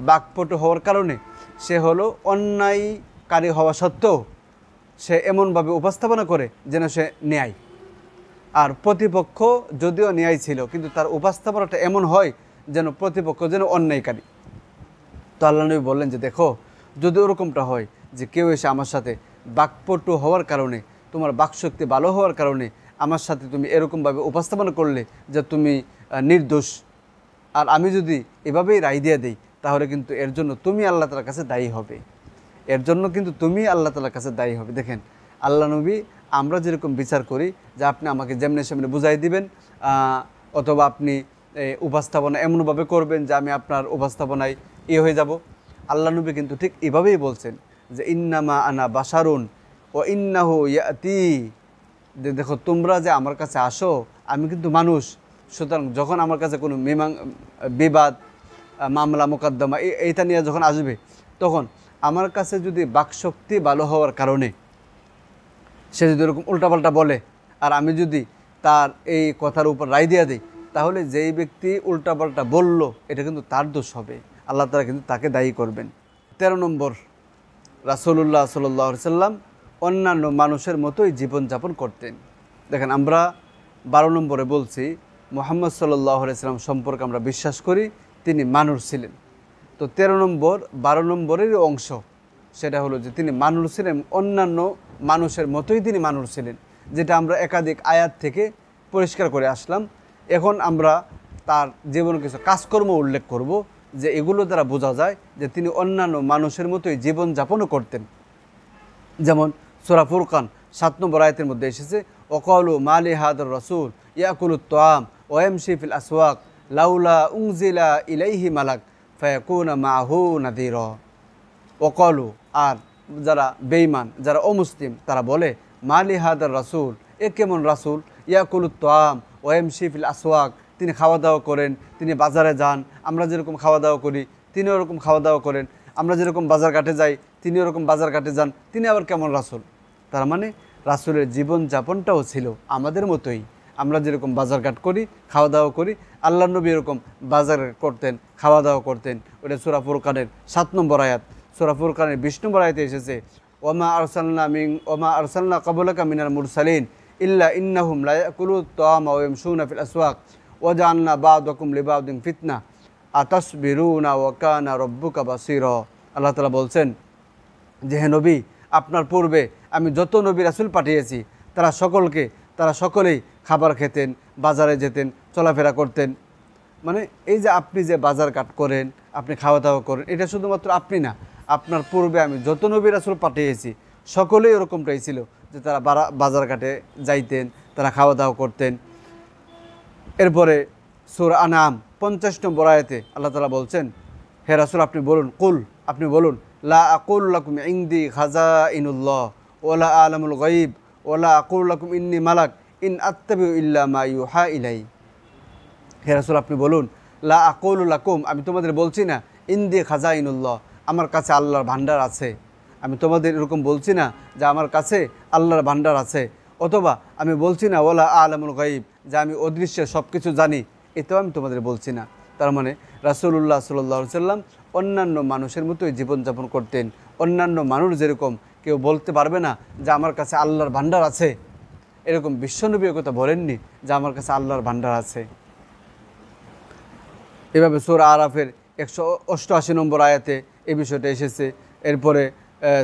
বাকপটু হওয়ার কারণে সে হলো অন্যায়কারী হওয়া সত্ত্বেও সে এমনভাবে উপস্থাপনা করে যেন সে ন্যায়, আর প্রতিপক্ষ যদিও ন্যায় ছিল কিন্তু তার উপস্থাপনাটা এমন হয় যেন প্রতিপক্ষ যেন অন্যায়কারী। তো আল্লাহ নবী বললেন যে দেখো, যদি ওরকমটা হয় যে কেউ এসে আমার সাথে বাকপটু হওয়ার কারণে, তোমার বাকশক্তি ভালো হওয়ার কারণে আমার সাথে তুমি এরকমভাবে উপস্থাপনা করলে যে তুমি নির্দোষ, আর আমি যদি এভাবেই রায় দিয়ে দিই, তাহলে কিন্তু এর জন্য তুমি আল্লাহ তাআলার কাছে দায়ী হবে, এর জন্য কিন্তু তুমি আল্লাহ তাআলার কাছে দায়ী হবে। দেখেন আল্লাহ নবী, আমরা যেরকম বিচার করি যে আপনি আমাকে যেমনি সেমনি বুঝাই দিবেন, অথবা আপনি উপস্থাপনা এমনভাবে করবেন যে আমি আপনার উপস্থাপনায় হয়ে যাব, আল্লাহ নবী কিন্তু ঠিক এভাবেই বলছেন যে ইন্নামা আনা বাশারুন ও ইন্নাহু ইয়াতি, দেখো তোমরা যে আমার কাছে আসো, আমি কিন্তু মানুষ। সুতরাং যখন আমার কাছে কোনো বিবাদ, মামলা, মোকদ্দমা এইটা নিয়ে যখন আসবে, তখন আমার কাছে যদি বাকশক্তি ভালো হওয়ার কারণে সে যদি এরকম উল্টাপাল্টা বলে, আর আমি যদি তার এই কথার উপর রায় দিয়ে দিই, তাহলে যেই ব্যক্তি উল্টাপাল্টা বলল এটা কিন্তু তার দোষ হবে, আল্লাহ তাআলা কিন্তু তাকে দায়ী করবেন। 13 নম্বর, রাসূলুল্লাহ সাল্লাল্লাহু আলাইহি সাল্লাম অন্যান্য মানুষের মতোই জীবনযাপন করতেন। দেখেন আমরা 12 নম্বরে বলছি, মুহাম্মদ সাল্লাল্লাহু আলাইহি সাল্লাম সম্পর্কে আমরা বিশ্বাস করি তিনি মানুষ ছিলেন। তো 13 নম্বর 12 নম্বরেরই অংশ, সেটা হলো যে তিনি মানুষ ছিলেন, অন্যান্য মানুষের মতোই তিনি মানুষ ছিলেন, যেটা আমরা একাধিক আয়াত থেকে পরিষ্কার করে আসলাম। এখন আমরা তার জীবনে কিছু কাজকর্ম উল্লেখ করব, যে এগুলো দ্বারা বোঝা যায় যে তিনি অন্যান্য মানুষের মতোই জীবনযাপনও করতেন। যেমন সূরা ফুরকান 7 নম্বর আয়াতের মধ্যে এসেছে, ওয়াকালু মালি হাদার রাসূল ইয়াকুলুত তাআম ওয়া ইয়ামশি ফিল আসওয়াক লাউলা উনজিলা ইলাইহি মালাক ফায়াকুনা মাআহু নাযীরা। ওকলু, আর যারা বেঈমান, যারা অমুসলিম, তারা বলে মালি হাদার রাসূল, এ কেমন রাসূল, ইয়াকুলুত তাআম ওয়া ইয়ামশি ফিল আসওয়াক, তিনি খাওয়া দাওয়া করেন, তিনি বাজারে যান, আমরা যেরকম খাওয়া দাওয়া করি তিনি ওরকম খাওয়া দাওয়া করেন, আমরা যেরকম বাজার ঘাটে যাই তিনি ওরকম বাজার ঘাটে যান, তিনি আবার কেমন রাসূল। তার মানে রাসূলের জীবনযাপনটাও ছিল আমাদের মতোই, আমরা যেরকম বাজারঘাট করি, খাওয়া দাওয়া করি, আল্লাহর নবী এরকম বাজার করতেন, খাওয়া দাওয়া করতেন। ওটা সূরা ফুরকানের 7 নম্বর আয়াত, সূরা ফুরকানের 20 নম্বর আয়াতে এসেছে, ওমা আরসালনা ক্বাবলাকা মিনাল মুরসালিন ইল্লা ইন্নাহুম লা ইয়াকুলুত তাআমা ওয়া ইয়ামশুনা ফিল আসওয়াক ওয়া জাআলনা বা'দাকুম লিবা'দিন ফিতনা আতাসবিরুনা ওয়া কানা রাব্বুকা বাসীরা। আল্লাহ তাআলা বলছেন যে হে নবী, আপনার পূর্বে আমি যত নবী রাসূল পাঠিয়েছি তারা সকলেই খাবার খেতেন, বাজারে যেতেন, চলাফেরা করতেন। মানে এই যে আপনি যে বাজার ঘাট করেন, আপনি খাওয়া দাওয়া করেন, এটা শুধুমাত্র আপনি না, আপনার পূর্বে আমি যত নবী রাসূল পাঠিয়েছি সকলেই এরকমটাই ছিল যে তারা বাজার ঘাটে যাইতেন, তারা খাওয়া দাওয়া করতেন। এরপরে সূরা আনাম 50 নম্বর আয়াতে আল্লাহ তাআলা বলছেন, হে রাসূল আপনি বলুন, কুল, আপনি বলুন, লা আকুলু লাকুম ইনদি খাজাইনুল্লাহ ওয়ালা আলামুল গায়ব ওয়ালা আকুলু লাকুম ইন্নী মালাক ইন আত্তাবিউ ইল্লা মা ইউহা ইলাই। হে রাসূল আপনি বলুন, লা আকুলু লাকুম, আমি তোমাদের বলছি না, ইনদি খাজাইনুল্লাহ, আমার কাছে আল্লাহর ভান্ডার আছে। আমি তোমাদের এরকম বলছি না যে আমার কাছে আল্লাহর ভান্ডার আছে, অথবা আমি বলছি না ওয়ালা আলামুল গায়ব, যে আমি অদৃশ্য সব কিছু জানি, এটাও আমি তোমাদের বলছি না। তার মানে রাসূলুল্লাহ সাল্লাল্লাহু আলাইহি সাল্লাম অন্যান্য মানুষের মতোই জীবনযাপন করতেন। অন্যান্য মানুষ যেরকম কেউ বলতে পারবে না যে আমার কাছে আল্লাহর ভান্ডার আছে, এরকম বিশ্বনবী কথা বলেননি যে আমার কাছে আল্লাহর ভান্ডার আছে। এভাবে সূরা আরাফের 188 নম্বর আয়াতে এই বিষয়টা এসেছে। এরপরে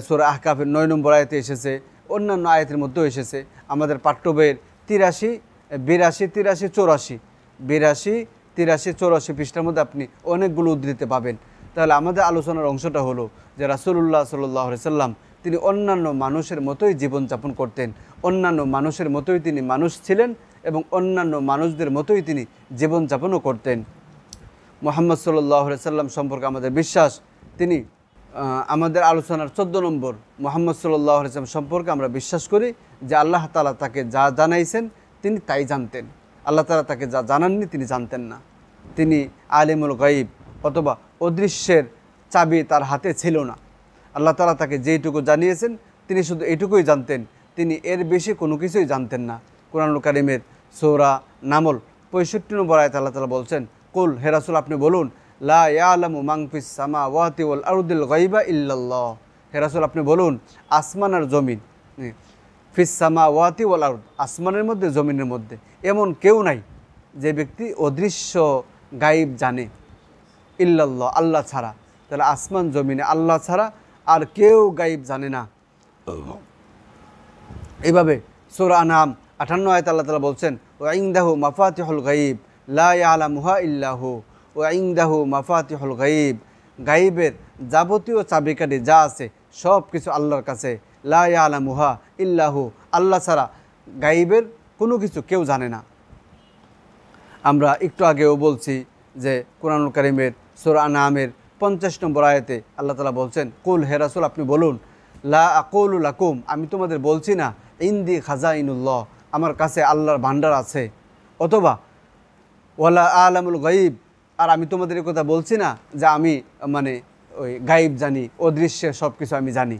সূরা আহকাফের 9 নম্বর আয়াতে এসেছে, অন্যান্য আয়াতের মধ্যেও এসেছে। আমাদের পাঠ্য বইয়ের 83, 82, 83, 84 পৃষ্ঠার মধ্যে আপনি অনেকগুলো উদ্ধৃতি পাবেন। তাহলে আমাদের আলোচনার অংশটা হলো যে রাসূলুল্লাহ সাল্লাল্লাহু আলাইহি সাল্লাম তিনি অন্যান্য মানুষের মতোই জীবনযাপন করতেন, অন্যান্য মানুষের মতোই তিনি মানুষ ছিলেন এবং অন্যান্য মানুষদের মতোই তিনি জীবনযাপনও করতেন। মুহাম্মদ সাল্লাল্লাহু আলাইহি সাল্লাম সম্পর্কে আমাদের বিশ্বাস, তিনি আমাদের আলোচনার 14 নম্বর, মুহাম্মদ সাল্লাল্লাহু আলাইহি সাল্লাম সম্পর্কে আমরা বিশ্বাস করি যে আল্লাহ তাআলা তাকে যা জানাইছেন তিনি তাই জানতেন, আল্লাহ তাআলা তাকে যা জানাননি তিনি জানতেন না। তিনি আলিমুল গায়ব অথবা অদৃশ্যের চাবি তার হাতে ছিল না। আল্লাহ তাআলা তাকে যেইটুকু জানিয়েছেন তিনি শুধু এইটুকুই জানতেন, তিনি এর বেশি কোনো কিছুই জানতেন না। কুরআনুল কারীমের সূরা নামল 65 নম্বর আয়াতে আল্লাহ তাআলা বলছেন, কুল, হে রাসূল আপনি বলুন, লা ইয়ালামু মান ফিস সামাওয়াতি ওয়াল আরদিল গায়বা ইল্লাল্লাহ। হে রাসূল আপনি বলুন, আসমান আর জমিন, ফিস সামাওয়াতি ওয়াল আরদ, আসমানের মধ্যে জমিনের মধ্যে এমন কেউ নাই যে ব্যক্তি অদৃশ্য গায়েব জানে, ইল্লাল্লাহ, আল্লাহ ছাড়া। তাহলে আসমান জমিনে আল্লাহ ছাড়া আর কেউ গায়েব জানে না। এইভাবে সূরা আনাম 58 আয়াতে আল্লাহ তাআলা বলছেন, ওয়া ইনদাহু মাফাতিহুল গায়ব লা ইয়ালামুহা ইল্লা হু, ওয়া ইনদাহু মাফাতিহুল গায়ব, গায়েবের যাবতীয় চাবিকাঠি যা আছে সব কিছু আল্লাহর কাছে, লা ইয়ালামুহা ইল্লা হু, আল্লাহ ছাড়া গায়েবের কোনো কিছু কেউ জানে না। আমরা একটু আগেও বলছি যে কুরআনুল কারীমের সূরা আনামের 50 নম্বর আয়াতে আল্লাহ তাআলা বলছেন, কুল, হে রাসূল আপনি বলুন, লা আকুলু লাকুম, আমি তোমাদের বলছি না, ইনদি খাজাইনুল্লাহ, আমার কাছে আল্লাহর ভান্ডার আছে, অথবা ওয়ালা আলামুল গায়ব, আর আমি তোমাদের এই কথা বলছি না যে আমি মানে ওই গায়েব জানি, অদৃশ্য সব কিছু আমি জানি।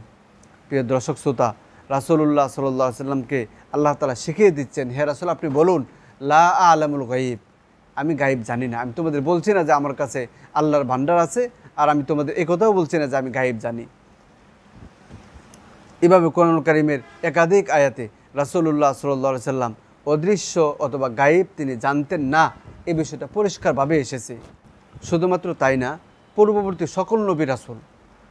প্রিয় দর্শক শ্রোতা, রাসূলুল্লাহ সাল্লাল্লাহু আলাইহি সাল্লামকে আল্লাহ তাআলা শিখিয়ে দিচ্ছেন, হে রাসূল আপনি বলুন, লা আলামুল গায়ব, আমি গায়েব জানি না। আমি তোমাদের বলছি না যে আমার কাছে আল্লাহর ভান্ডার আছে, আর আমি তোমাদের এই কথাও বলছি না যে আমি গায়েব জানি। এভাবে কোরআনুল কারীমের একাধিক আয়াতে রাসূলুল্লাহ সাল্লাল্লাহু আলাইহি সাল্লাম অদৃশ্য অথবা গায়েব তিনি জানতেন না, এই বিষয়টা পরিষ্কারভাবে এসেছে। শুধুমাত্র তাই না, পূর্ববর্তী সকল নবী রাসূল,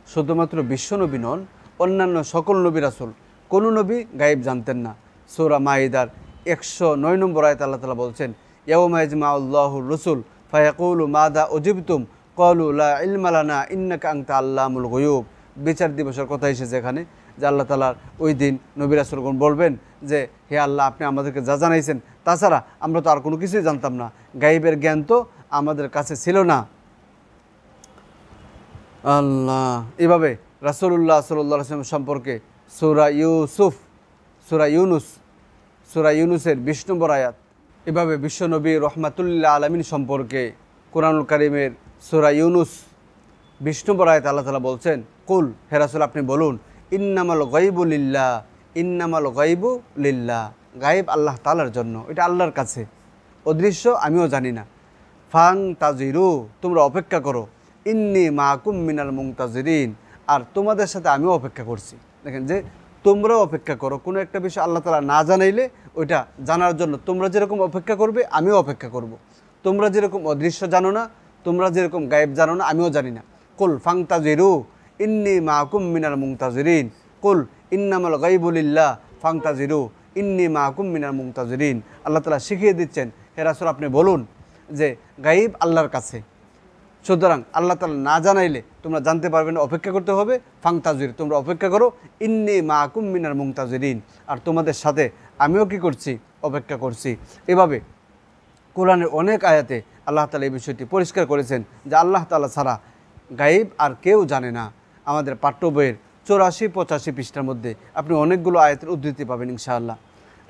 শুধুমাত্র বিশ্বনবী নন, অন্যান্য সকল নবী রাসূল কোনো নবী গায়েব জানতেন না। সূরা মাইদার 109 নম্বর আয়াতে আল্লাহ তাআলা বলছেন, ইয়াউমা ইয়াজমাউল্লাহুর রাসূল ফায়াকুলু মাযা উজিবতুম ক্বালু লা ইলমা লানা ইন্নাকা আনতা আল্লামুল গায়ুব। বিচার দিবসের কথা এসেছে এখানে, যে আল্লাহ তাআলার ওই দিন নবী রাসূলগণ বলবেন যে হে আল্লাহ, আপনি আমাদেরকে যা জানাইছেন তাছাড়া আমরা তো আর কোনো কিছুই জানতাম না, গায়েবের জ্ঞান তো আমাদের কাছে ছিল না। আল্লাহ। এভাবে রাসূলুল্লাহ সাল্লাল্লাহু আলাইহি ওয়াসাল্লাম সম্পর্কে সূরা ইউসুফ, সূরা ইউনুস, সূরা ইউনুসের ২০ নম্বর আয়াত। এভাবে বিশ্বনবী রহমাতুল্লিল আলামিন সম্পর্কে কোরআনুল কারীমের সূরা ইউনুস ২০ নম্বর আয়াত আল্লাহ তাআলা বলছেন, কুল, হে রাসূল আপনি বলুন, ইন্নামাল গায়বু লিল্লাহ, ইন্নামাল গায়বু লিল্লাহ, গায়েব আল্লাহ তাআলার জন্য, এটা আল্লাহর কাছে, অদৃশ্য আমিও জানি না। ফাং তাজিরু, তোমরা অপেক্ষা করো, ইন্নী মাকুম মিনাল মুনতাজিরিন, আর তোমাদের সাথে আমিও অপেক্ষা করছি। দেখেন যে তোমরাও অপেক্ষা করো, কোনো একটা বিষয় আল্লাহ তাআলা না জানাইলে ওইটা জানার জন্য তোমরা যেরকম অপেক্ষা করবে আমিও অপেক্ষা করব। তোমরা যেরকম অদৃশ্য জানো না, তোমরা যেরকম গায়েব জানো না, আমিও জানি না। কুল ফাংতাজিরু ইন্নী মাকুম মিনাল মুনতাজিরিন, কুল ইন্নামাল গায়বু লিল্লাহ ফাংতাজিরু ইন্নী মাকুম মিনাল মুনতাজিরিন। আল্লাহ তাআলা শিখিয়ে দিচ্ছেন, হে রাসূল আপনি বলুন যে গায়েব আল্লাহর কাছে, সুতরাং আল্লাহ তাআলা না জানাইলে তোমরা জানতে পারবে না, অপেক্ষা করতে হবে। ফাংতাজির, তোমরা অপেক্ষা করো, ইন্নী মাকুম মিনাল মুনতাজিরিন, আর তোমাদের সাথে আমিও কি করছি, অপেক্ষা করছি। এভাবে কোরআনের অনেক আয়াতে আল্লাহ তাআলা এই বিষয়টি পরিষ্কার করেছেন যে আল্লাহ তাআলা ছাড়া গায়েব আর কেউ জানে না। আমাদের পাঠ্য বইয়ের 84-85 পৃষ্ঠার মধ্যে আপনি অনেকগুলো আয়াতের উদ্ধৃতি পাবেন ইনশাআল্লাহ।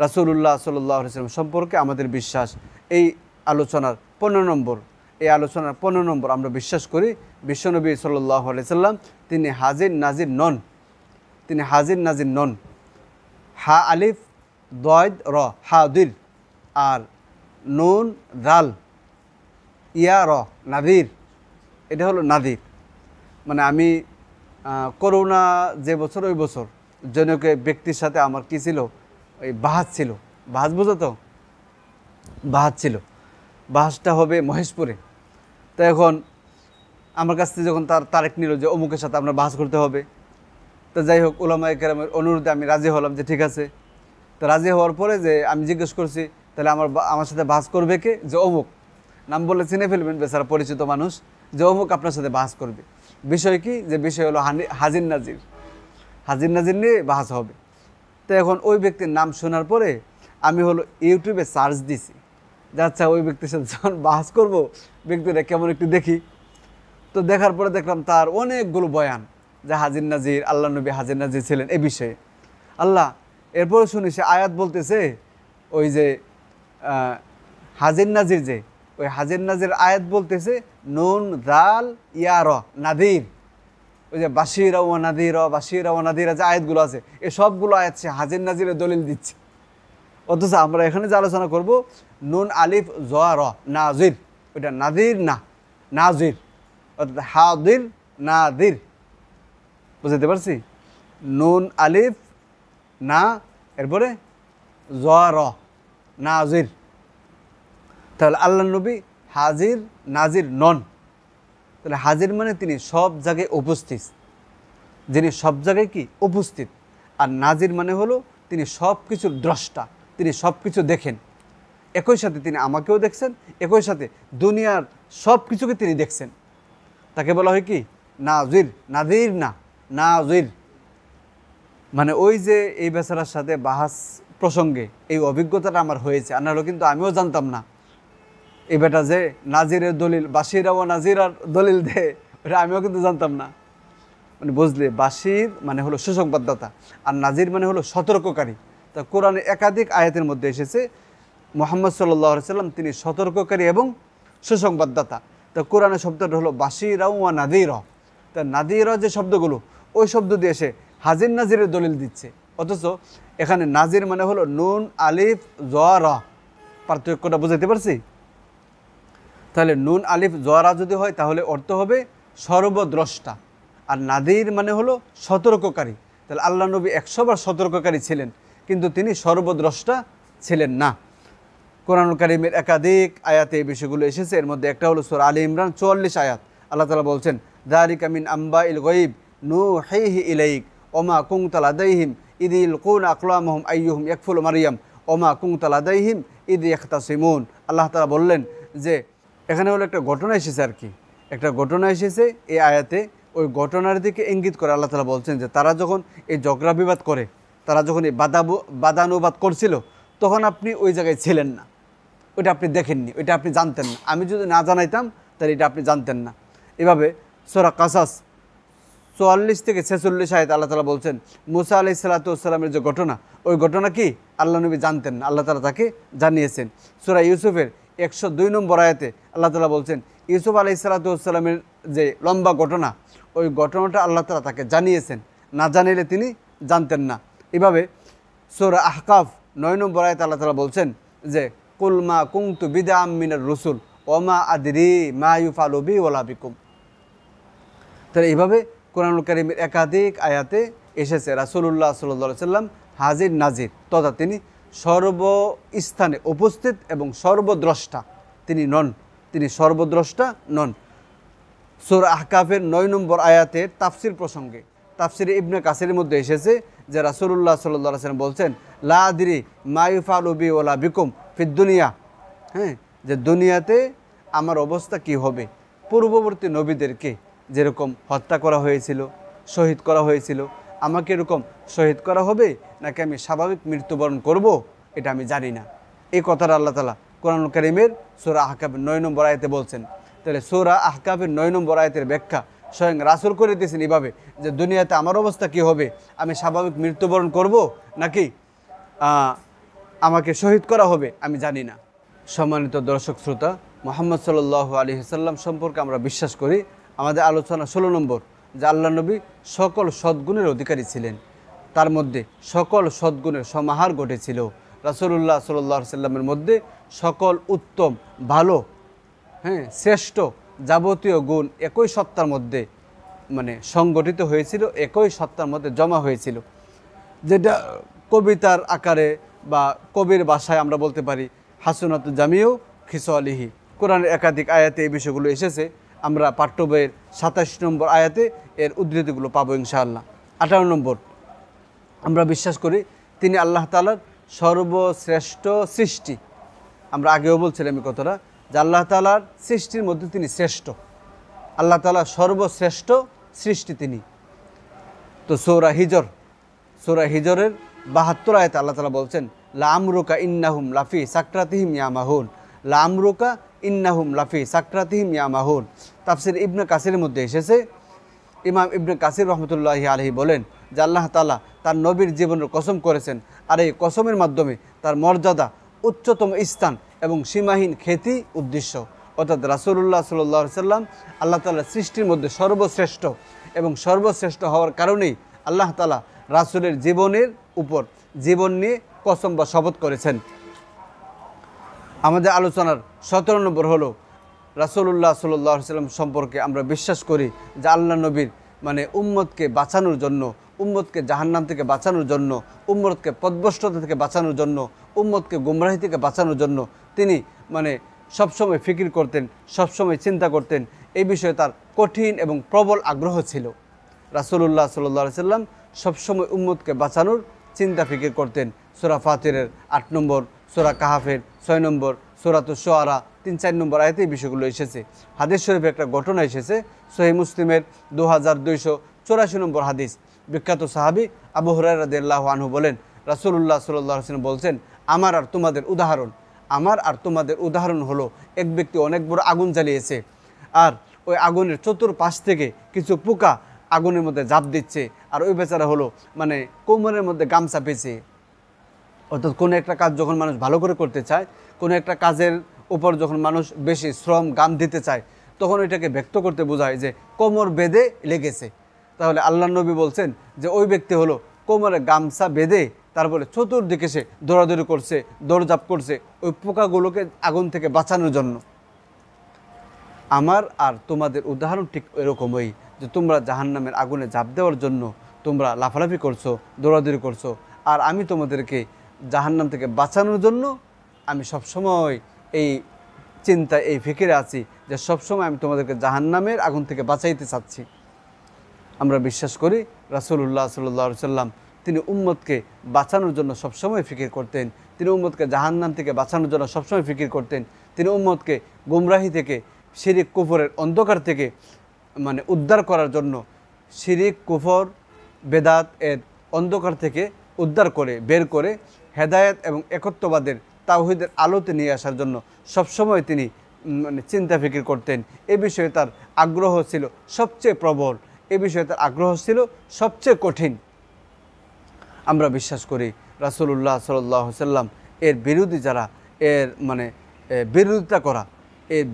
রাসূলুল্লাহ সাল্লাল্লাহু আলাইহি ওয়াসাল্লাম সম্পর্কে আমাদের বিশ্বাস, এই আলোচনার 15 নম্বর, এই আলোচনার 15 নম্বর, আমরা বিশ্বাস করি বিশ্বনবী সাল্লাল্লাহু আলাইহি সাল্লাম তিনি হাজির নাজির নন, তিনি হাজির নাজির নন। হা আলিফ দয়দ র হাদির, আর নুন দাল ইয়া র নাদির, এটা হলো নাদির। মানে আমি করোনা যে বছর, ওই বছর জনকে ব্যক্তির সাথে আমার কী ছিল, ওই বাহাজ ছিল, বাহাজ বোঝো তো, বাহাজ ছিল, বাহাজটা হবে মহেশপুরে। তো এখন আমার কাছ থেকে যখন তারেক নিল যে অমুকের সাথে আমরা বাহাজ করতে হবে, তো যাই হোক উলামায়ে কেরামের অনুরোধে আমি রাজি হলাম যে ঠিক আছে। তো রাজি হওয়ার পরে যে আমি জিজ্ঞেস করছি, তাহলে আমার সাথে বাহাজ করবে কে, যে অমুক, নাম বললে চিনে ফেলবেন বেচারা পরিচিত মানুষ, যে অমুক আপনার সাথে বাহাজ করবে। বিষয় কি, যে বিষয় হলো হাজির নাজির, হাজির নাজির নিয়ে বাহাজ হবে। তো এখন ওই ব্যক্তির নাম শোনার পরে আমি হলো ইউটিউবে সার্চ দিছি যে আচ্ছা ওই ব্যক্তির সাথে যখন বাহাজ করবো ব্যক্তিটা কেমন একটু দেখি। তো দেখার পরে দেখলাম তার অনেকগুলো বয়ান যে হাজির নাজির, আল্লাহ নবী হাজির নাজির ছিলেন এই বিষয়ে। আল্লাহ এরপরে শুনি সে আয়াত বলতেছে, ওই যে হাজির নাজির, যে ওই হাজির নাজির আয়াত বলতেছে নুন দাল ইয়া র নাদির, ওই যে বাশিরা ও নাদিরা, বাশিরা ও নাদিরা যে আয়াতগুলো আছে, এই সবগুলো আয়াত সে হাজির নাজিরের দলিল দিচ্ছে। অথচ আমরা এখানে যে আলোচনা করব নুন আলিফ জ র নাজির, ওইটা নাদির না, নাজির, অর্থাৎ হাদির নাদির, বুঝতে পারছি? নুন আলিফ না, এরপরে জ র নাজির। তাহলে আল্লাহ নবী হাজির নাজির নন। তাহলে হাজির মানে তিনি সব জায়গায় উপস্থিত, যিনি সব জায়গায় কি উপস্থিত। আর নাজির মানে হলো তিনি সব কিছুর দ্রষ্টা, তিনি সব কিছু দেখেন। একই সাথে তিনি আমাকেও দেখছেন, একই সাথে দুনিয়ার সব কিছুকে তিনি দেখছেন। তাকে বলা হয় কি নাজির, নাদির না, নাজির। মানে ওই যে এই বেচারার সাথে বাহাস প্রসঙ্গে এই অভিজ্ঞতাটা আমার হয়েছে, আর নাহলে কিন্তু আমিও জানতাম না এই বেটা যে নাজিরের দলিল, বাশিরা ও নাজিরার দলিল দে, ওটা আমিও কিন্তু জানতাম না। মানে বুঝলে, বাশির মানে হলো সুসংবাদদাতা, আর নাজির মানে হলো সতর্ককারী। তা কোরআনে একাধিক আয়াতের মধ্যে এসেছে মুহাম্মদ সাল্লাল্লাহু আলাইহি সাল্লাম তিনি সতর্ককারী এবং সুসংবাদদাতা। তা কোরআনের শব্দটা হলো বাশিরা ও নাদিরা। তা নাদিরা যে শব্দগুলো, ওই শব্দ দিয়ে এসে হাজির নাজিরের দলিল দিচ্ছে। অথচ এখানে নাজির মানে হলো নুন আলিফ জ র, পার্থক্যটা বুঝাইতে পারছি? তাহলে নুন আলিফ জ রা যদি হয় তাহলে অর্থ হবে সর্বদ্রষ্টা, আর নাদির মানে হলো সতর্ককারী। তাহলে আল্লাহ নবী 100 বার সতর্ককারী ছিলেন, কিন্তু তিনি সর্বদ্রষ্টা ছিলেন না। কোরআনুল কারীমের একাধিক আয়াতে এই বিষয়গুলো এসেছে। এর মধ্যে একটা হলো সূরা আলী ইমরান 44 আয়াত। আল্লাহ তাআলা বলছেন, যালিকা মিন আম্বাইল গায়ব নুহিহি ইলাইক ওমা কুনতা লাদাইহিম ইয ইয়ালকুনা আকলামুহুম আইয়ুহুম ইয়াকফুলু মারইয়াম ওমা কুনতা লাদাইহিম ইয ইয়াখতাসিমুন। আল্লাহ তাআলা বললেন যে এখানে হলো একটা ঘটনা এসেছে, আর কি একটা ঘটনা এসেছে এই আয়াতে। ওই ঘটনার দিকে ইঙ্গিত করে আল্লাহ তাআলা বলছেন যে তারা যখন এই ঝগড়া বিবাদ করে, তারা যখন এই বাদানুবাদ করছিল, তখন আপনি ওই জায়গায় ছিলেন না, ওইটা আপনি দেখেননি, ওইটা আপনি জানতেন না। আমি যদি না জানাইতাম তাহলে এটা আপনি জানতেন না। এভাবে সূরা কাসাস 44 থেকে 46 আয়াত আল্লাহ তাআলা বলছেন মুসা আলাইহিস সালাতু ওয়াস সালামের যে ঘটনা, ওই ঘটনা কি আল্লাহ নবী জানতেন না, আল্লাহ তাআলা তাকে জানিয়েছেন। সূরা ইউসুফের 102 নম্বর আয়াতে আল্লাহ তাআলা বলছেন ইউসুফ আলাইহিস সালাতু ওয়াস সালামের যে লম্বা ঘটনা, ওই ঘটনাটা আল্লাহ তাআলা তাকে জানিয়েছেন, না জানিলে তিনি জানতেন না। এভাবে সূরা আহকাফ 9 নম্বর আয়াতে আল্লাহ তাআলা বলছেন যে কুল মা কুনতু বিদআম মিনার রাসূল ওয়া মা আদরি মা ইউফালু বি ওয়ালা বিকুম। তাহলে এইভাবে কোরআনুল কারীমের একাধিক আয়াতে এসেছে রাসূলুল্লাহ সাল্লাল্লাহু আলাইহি সাল্লাম হাজির নাজির, তথা তিনি সর্বস্থানে উপস্থিত এবং সর্বদ্রষ্টা তিনি নন, তিনি সর্বদ্রষ্টা নন। সূরা আহকাফের 9 নম্বর আয়াতের তাফসির প্রসঙ্গে তাফসিরে ইবনে কাসিরের মধ্যে এসেছে যে রাসূলুল্লাহ সাল্লাল্লাহু আলাইহি সাল্লাম বলছেন লা আদরি মা ইউফালু বি ওয়ালা বিকুম ফিদ দুনিয়া, হ্যাঁ, যে দুনিয়াতে আমার অবস্থা কি হবে। পূর্ববর্তী নবীদেরকে যেরকম হত্যা করা হয়েছিল, শহীদ করা হয়েছিল, আমাকে এরকম শহীদ করা হবে নাকি আমি স্বাভাবিক মৃত্যুবরণ করব, এটা আমি জানি না। এই কথাটা আল্লাহ তাআলা কোরআনুল কারীমের সূরা আহকাফের 9 নম্বর আয়াতে বলছেন। তাহলে সূরা আহকাফের 9 নম্বর আয়াতের ব্যাখ্যা স্বয়ং রাসূল করে দিয়েছেন এভাবে যে দুনিয়াতে আমার অবস্থা কি হবে, আমি স্বাভাবিক মৃত্যুবরণ করব নাকি আমাকে শহীদ করা হবে, আমি জানি না। সম্মানিত দর্শক শ্রোতা, মুহাম্মদ সাল্লাল্লাহু আলাইহি ওয়াসাল্লাম সম্পর্কে আমরা বিশ্বাস করি, আমাদের আলোচনা 16 নম্বর, যে আল্লাহ নবী সকল সদ্গুণের অধিকারী ছিলেন, তার মধ্যে সকল সদ্গুণের সমাহার ঘটেছিল। রাসূলুল্লাহ সাল্লাল্লাহু আলাইহি ওয়াসাল্লামের মধ্যে সকল উত্তম, ভালো, হ্যাঁ, শ্রেষ্ঠ যাবতীয় গুণ একই সত্তার মধ্যে সংগঠিত হয়েছিল, একই সত্তার মধ্যে জমা হয়েছিল, যেটা কবিতার আকারে বা কবির ভাষায় আমরা বলতে পারি হাসনাতু জামিউ খিসালিহি। কোরআনের একাধিক আয়াতে এই বিষয়গুলো এসেছে, আমরা পাঠ্য বইয়ের 27 নম্বর আয়াতে এর উদ্ধৃতিগুলো পাবো ইনশাআল্লাহ। 58 নম্বর, আমরা বিশ্বাস করি তিনি আল্লাহ তাআলার সর্বশ্রেষ্ঠ সৃষ্টি। আমরা আগেও বলছিলাম এই কথাটা যে আল্লাহ তাআলার সৃষ্টির মধ্যে তিনি শ্রেষ্ঠ, আল্লাহ তাআলা সর্বশ্রেষ্ঠ সৃষ্টি তিনি। তো সূরা হিজরের 72 আয়াতে আল্লাহ তাআলা বলছেন লা আমরুকা ইন্নাহুম লাফি সাকরাতিহিম ইয়ামাহুন, লা আমরুকা ইন্নাহুম লাফি সাকরাতিহিম ইয়ামাহুন। তাফসির ইবনে কাসিরের মধ্যে এসেছে, ইমাম ইবনে কাসির রহমতুল্লাহি আলাইহি বলেন যে আল্লাহ তাআলা তার নবীর জীবনের কসম করেছেন, আর এই কসমের মাধ্যমে তার মর্যাদা, উচ্চতম স্থান এবং সীমাহীন খ্যাতি উদ্দেশ্য, অর্থাৎ রাসূলুল্লাহ সাল্লাল্লাহু আলাইহি সাল্লাম আল্লাহ তাআলার সৃষ্টির মধ্যে সর্বশ্রেষ্ঠ, এবং সর্বশ্রেষ্ঠ হওয়ার কারণেই আল্লাহ তাআলা রাসূলের জীবনের উপর জীবন নিয়ে কসম বা শপথ করেছেন। আমাদের আলোচনার 17 নম্বর হলো রাসূলুল্লাহ সাল্লাল্লাহু আলাইহি সাল্লাম সম্পর্কে আমরা বিশ্বাস করি যে আল্লাহ নবীর উম্মতকে বাঁচানোর জন্য, উম্মতকে জাহান্নাম থেকে বাঁচানোর জন্য, উম্মতকে পথভ্রষ্টতা থেকে বাঁচানোর জন্য, উম্মতকে গুমরাহি থেকে বাঁচানোর জন্য তিনি সবসময় ফিকির করতেন, সবসময় চিন্তা করতেন। এই বিষয়ে তার কঠিন এবং প্রবল আগ্রহ ছিল। রাসূলুল্লাহ সাল্লাল্লাহু আলাইহি সাল্লাম সবসময় উম্মতকে বাঁচানোর চিন্তা ফিকির করতেন। সূরা ফাতিরের 8 নম্বর, সূরা কাহাফের 6 নম্বর, সূরাতুশ শুআরা 3-4 নম্বর আয়াতে এই বিষয়গুলো এসেছে। হাদিস শরীফে একটা ঘটনা এসেছে, সহিহ মুসলিমের 2284 নম্বর হাদিস। বিখ্যাত সাহাবী আবু হুরায়রা রাদিয়াল্লাহু আনহু বলেন রাসূলুল্লাহ সাল্লাল্লাহু আলাইহি ওয়াসাল্লাম বলছেন আমার আর তোমাদের উদাহরণ হলো এক ব্যক্তি অনেক বড় আগুন জ্বালিয়েছে, আর ওই আগুনের চতুর্পাশ থেকে কিছু পোকা আগুনের মধ্যে ঝাঁপ দিচ্ছে, আর ওই বেচারা হলো কোমরের মধ্যে গামছা পেঁচে। অর্থাৎ কোনো একটা কাজ যখন মানুষ ভালো করে করতে চায়, কোনো একটা কাজের উপর যখন মানুষ বেশি শ্রম গাম দিতে চায়, তখন এটাকে ব্যক্ত করতে বোঝায় যে কোমর বেঁধে লেগেছে। তাহলে আল্লাহ নবী বলছেন যে ওই ব্যক্তি হলো কোমরে গামছা বেঁধে তারপরে চতুর্দিকে সে দৌড়াদৌড়ি করছে, দৌড়ঝাঁপ করছে ওই পোকাগুলোকে আগুন থেকে বাঁচানোর জন্য। আমার আর তোমাদের উদাহরণ ঠিক এরকমই, যে তোমরা জাহান্নামের আগুনে ঝাঁপ দেওয়ার জন্য তোমরা লাফালাফি করছো, দৌড়াদৌড়ি করছো, আর আমি তোমাদেরকে জাহান্নাম থেকে বাঁচানোর জন্য আমি সবসময় এই চিন্তায়, এই ফিকিরে আছি যে সবসময় আমি তোমাদেরকে জাহান্নামের আগুন থেকে বাঁচাইতে চাচ্ছি। আমরা বিশ্বাস করি রাসূলুল্লাহ সাল্লাল্লাহু আলাইহি সাল্লাম তিনি উম্মতকে বাঁচানোর জন্য সবসময় ফিকির করতেন, তিনি উম্মতকে জাহান্নাম থেকে বাঁচানোর জন্য সবসময় ফিকির করতেন, তিনি উম্মতকে গুমরাহি থেকে, শিরিক কুফরের অন্ধকার থেকে উদ্ধার করার জন্য, শিরিক কুফর বেদাত এর অন্ধকার থেকে উদ্ধার করে বের করে হেদায়েত এবং একত্ববাদের তাওহীদের আলোতে নিয়ে আসার জন্য সবসময় তিনি চিন্তা ফিকির করতেন। এ বিষয়ে তার আগ্রহ ছিল সবচেয়ে প্রবল। এ বিষয়ে তার আগ্রহ ছিল সবচেয়ে কঠিন। আমরা বিশ্বাস করি রাসূলুল্লাহ সাল্লাল্লাহু আলাইহি সাল্লাম এর বিরোধী যারা, এর মানে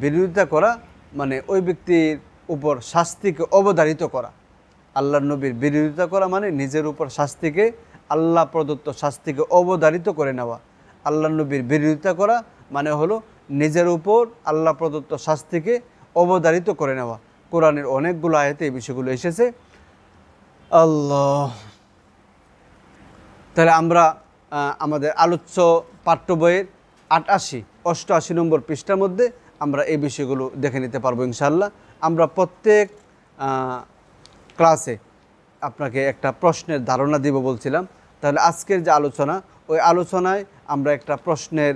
বিরোধিতা করা মানে ওই ব্যক্তির উপর শাস্তিকে অবধারিত করা। আল্লাহর নবীর বিরোধিতা করা মানে নিজের উপর শাস্তিকে, আল্লাহ প্রদত্ত শাস্তিকে অবধারিত করে নেওয়া। আল্লাহর নবীর বিরোধিতা করা মানে হলো নিজের উপর আল্লাহ প্রদত্ত শাস্তিকে অবধারিত করে নেওয়া। কোরআনের অনেকগুলো আয়াতে এই বিষয়গুলো এসেছে। আল্লাহ, তাহলে আমরা আমাদের আলোচ্য পাঠ্য বইয়ের 88 নম্বর পৃষ্ঠার মধ্যে আমরা এই বিষয়গুলো দেখে নিতে পারবো ইনশাআল্লাহ। আমরা প্রত্যেক ক্লাসে আপনাকে একটা প্রশ্নের ধারণা দিব বলছিলাম। তাহলে আজকের যে আলোচনা, ওই আলোচনায় আমরা একটা প্রশ্নের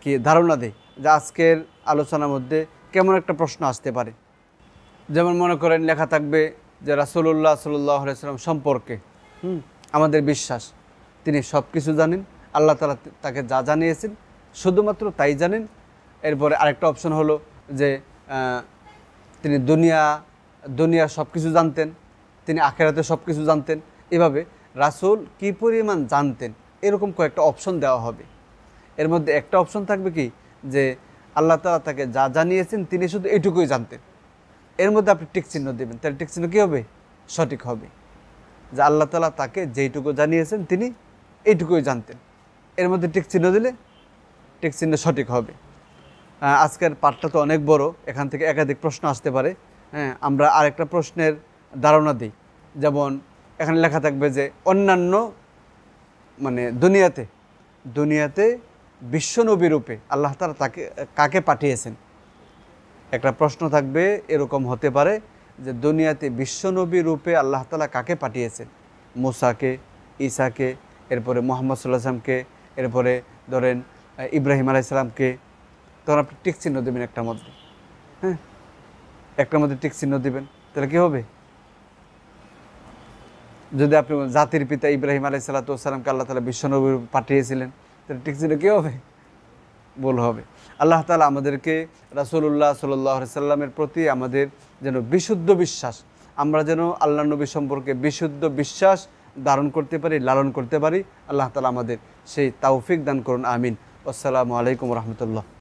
কি ধারণা দিই যে আজকের আলোচনার মধ্যে কেমন একটা প্রশ্ন আসতে পারে। যেমন মনে করেন লেখা থাকবে যে রাসূলুল্লাহ সাল্লাল্লাহু আলাইহি ওয়াসাল্লাম সম্পর্কে আমাদের বিশ্বাস, তিনি সব কিছু জানেন, আল্লাহ তাআলা তাকে যা জানিয়েছেন শুধুমাত্র তাই জানেন। এরপরে আরেকটা অপশন হলো যে তিনি দুনিয়ার সব কিছু জানতেন, তিনি আখিরাতে সব কিছু জানতেন। এভাবে রাসূল কী পরিমাণ জানতেন এরকম কয়েকটা অপশন দেওয়া হবে। এর মধ্যে একটা অপশন থাকবে কি যে আল্লাহ তাআলা তাকে যা জানিয়েছেন তিনি শুধু এইটুকুই জানতেন। এর মধ্যে আপনি টিক চিহ্ন দেবেন, তাহলে টিক চিহ্ন কী হবে? সঠিক হবে। যে আল্লাহ তাআলা তাকে যেইটুকু জানিয়েছেন তিনি এইটুকুই জানতেন, এর মধ্যে টিক চিহ্ন দিলে টিক চিহ্ন সঠিক হবে। আজকের পাঠটা তো অনেক বড়, এখান থেকে একাধিক প্রশ্ন আসতে পারে। আমরা আরেকটা প্রশ্নের ধারণা দিই। যেমন এখানে লেখা থাকবে যে অন্যান্য মানে দুনিয়াতে বিশ্বনবী রূপে আল্লাহ তাআলা তাকে কাকে পাঠিয়েছেন। একটা প্রশ্ন থাকবে এরকম হতে পারে যে দুনিয়াতে বিশ্বনবী রূপে আল্লাহ তাআলা কাকে পাঠিয়েছেন? মুসাকে, ঈসাকে, এরপরে মুহাম্মদ সাল্লাল্লাহু আলাইহি ওয়াসাল্লামকে, এরপরে ধরেন ইব্রাহিম আলাইহিস সালামকে। তখন আপনি টিক চিহ্ন দেবেন একটার মধ্যে, একটার মধ্যে টিক চিহ্ন দেবেন। তাহলে কী হবে? যদি আপনি জাতির পিতা ইব্রাহিম আলাইহিস সালাতু ওয়াস সালামকে আল্লাহ তাআলা বিশ্বনবী রূপে পাঠিয়েছিলেন, তাহলে ঠিক ছিল কী হবে? ভুল হবে। আল্লাহ তাআলা আমাদেরকে রাসূলুল্লাহ সাল্লাল্লাহু আলাইহি সাল্লামের প্রতি আমাদের যেন বিশুদ্ধ বিশ্বাস, আমরা যেন আল্লাহ নবী সম্পর্কে বিশুদ্ধ বিশ্বাস ধারণ করতে পারি, লালন করতে পারি। আল্লাহ তাআলা আমাদের সেই তৌফিক দান করুন, আমিন। আসসালামু আলাইকুম ওয়া রাহমাতুল্লাহ।